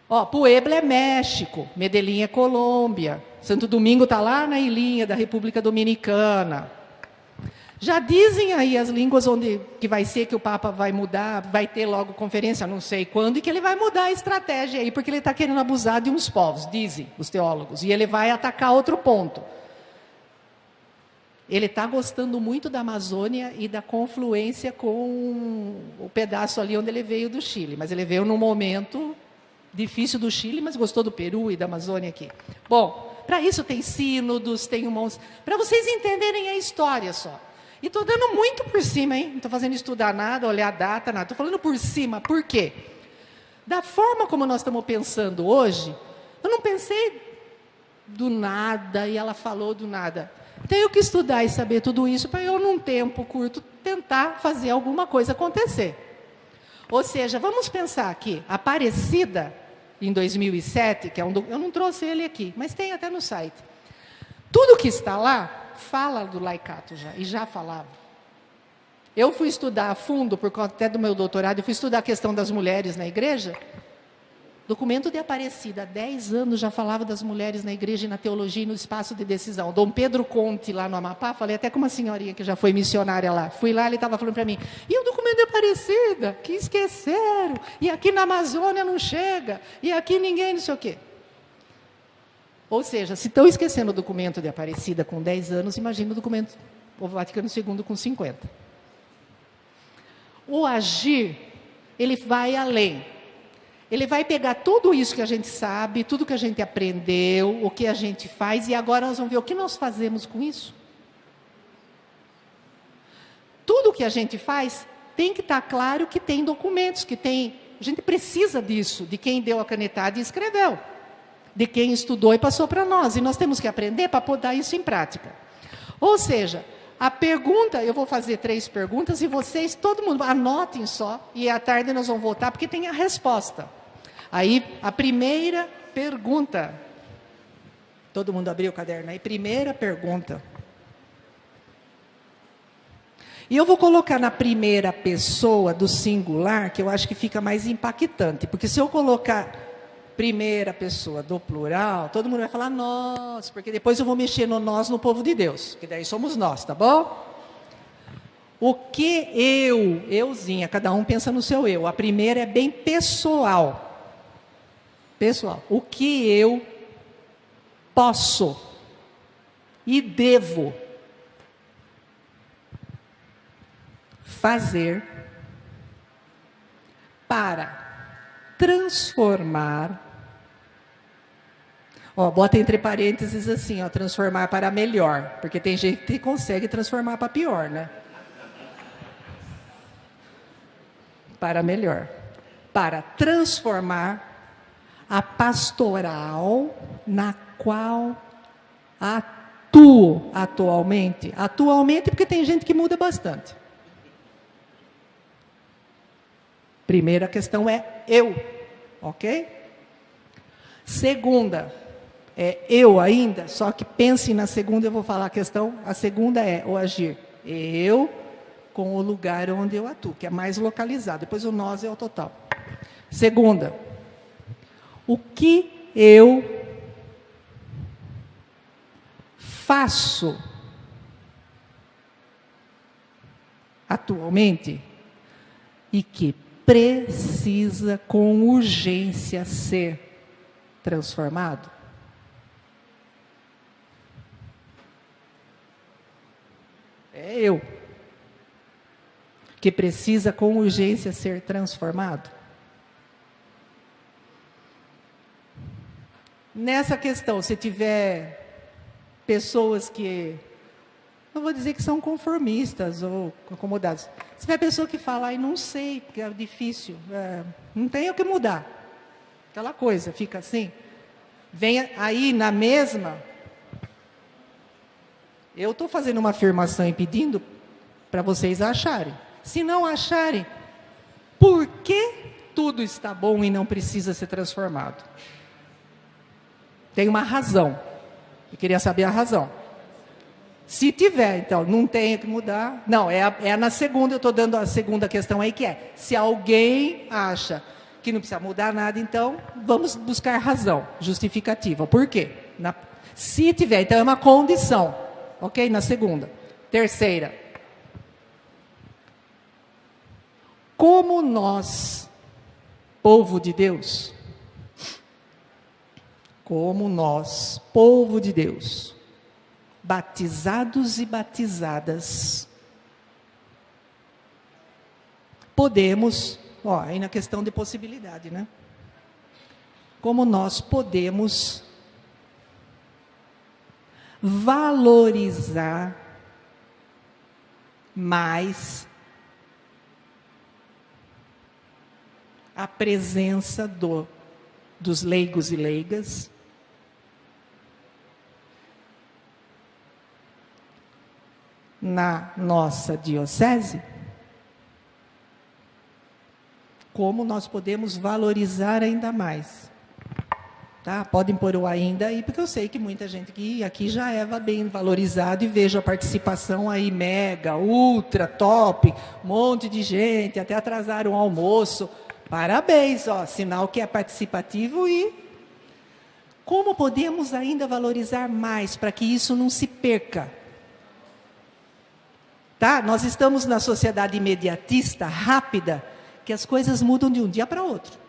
S1: Ó, Puebla é México, Medellín é Colômbia, Santo Domingo está lá na ilhinha da República Dominicana. Já dizem aí as línguas onde que vai ser que o Papa vai mudar, vai ter logo conferência, não sei quando, e que ele vai mudar a estratégia aí, porque ele está querendo abusar de uns povos, dizem os teólogos, e ele vai atacar outro ponto. Ele está gostando muito da Amazônia e da confluência com o pedaço ali onde ele veio do Chile, mas ele veio num momento difícil do Chile, mas gostou do Peru e da Amazônia aqui. Bom, para isso tem sínodos, tem um monte, para vocês entenderem a história só. E estou dando muito por cima, hein? Não estou fazendo estudar nada, olhar a data, nada. Estou falando por cima. Por quê? Da forma como nós estamos pensando hoje, eu não pensei do nada e ela falou do nada. Tenho que estudar e saber tudo isso para eu, num tempo curto, tentar fazer alguma coisa acontecer. Ou seja, vamos pensar aqui, Aparecida, em 2007, que é eu não trouxe ele aqui, mas tem até no site. Tudo que está lá, fala do laicato já, e já falava. Eu fui estudar a fundo, por conta até do meu doutorado, eu fui estudar a questão das mulheres na igreja. Documento de Aparecida, há 10 anos já falava das mulheres na igreja e na teologia e no espaço de decisão. Dom Pedro Conte, lá no Amapá, falei até com uma senhorinha que já foi missionária lá. Fui lá, ele estava falando para mim, e o documento de Aparecida? Que esqueceram, e aqui na Amazônia não chega, e aqui ninguém não sei o quê. Ou seja, se estão esquecendo o documento de Aparecida com 10 anos, imagina o documento do Vaticano II com 50. O agir, ele vai além. Ele vai pegar tudo isso que a gente sabe, tudo que a gente aprendeu, o que a gente faz, e agora nós vamos ver o que nós fazemos com isso. Tudo que a gente faz tem que estar claro que tem documentos, que tem... A gente precisa disso, de quem deu a canetada e escreveu. de quem estudou e passou para nós. E nós temos que aprender para botar isso em prática. Ou seja, a pergunta, eu vou fazer 3 perguntas e vocês, todo mundo, anotem só. E à tarde nós vamos voltar porque tem a resposta. Aí, a primeira pergunta. Todo mundo abriu o caderno aí? Primeira pergunta. E eu vou colocar na primeira pessoa do singular, que eu acho que fica mais impactante. Porque se eu colocar primeira pessoa do plural, todo mundo vai falar nós, porque depois eu vou mexer no nós no povo de Deus, que daí somos nós, tá bom? O que euzinha, cada um pensa no seu eu. A primeira é bem pessoal. Pessoal. O que eu posso e devo fazer para transformar, bota entre parênteses assim, transformar para melhor, porque tem gente que consegue transformar para pior, né? Para melhor. Para transformar a pastoral na qual atuo atualmente. Atualmente porque tem gente que muda bastante. Primeira questão é eu, ok? Segunda, é eu ainda, só que pense na segunda, eu vou falar a questão. A segunda é o agir. Eu com o lugar onde eu atuo, que é mais localizado. Depois o nós é o total. Segunda, o que eu faço atualmente e que precisa com urgência ser transformado? É eu. Que precisa com urgência ser transformado. Nessa questão, se tiver pessoas que, não vou dizer que são conformistas ou acomodados. Se tiver pessoa que fala, não sei, porque é difícil, não tem o que mudar. Aquela coisa, fica assim. Vem aí na mesma. Eu estou fazendo uma afirmação e pedindo para vocês acharem. Se não acharem, por que tudo está bom e não precisa ser transformado? Tem uma razão. Eu queria saber a razão. Se tiver, então, não tem que mudar. Não, é na segunda, eu estou dando a segunda questão aí, que é, se alguém acha que não precisa mudar nada, então, vamos buscar razão, justificativa. Por quê? Se tiver, então, é uma condição. Ok? Na segunda. Terceira. Como nós, povo de Deus, batizados e batizadas, podemos, aí na questão de possibilidade, né? Como nós podemos valorizar mais a presença dos leigos e leigas, na nossa diocese? Como nós podemos valorizar ainda mais? Tá? Podem pôr o ainda aí, porque eu sei que muita gente que aqui já é bem valorizado e vejo a participação aí mega, ultra, top, um monte de gente, até atrasaram o almoço. Parabéns, sinal que é participativo. E como podemos ainda valorizar mais para que isso não se perca? Tá? Nós estamos na sociedade imediatista, rápida, que as coisas mudam de um dia para outro.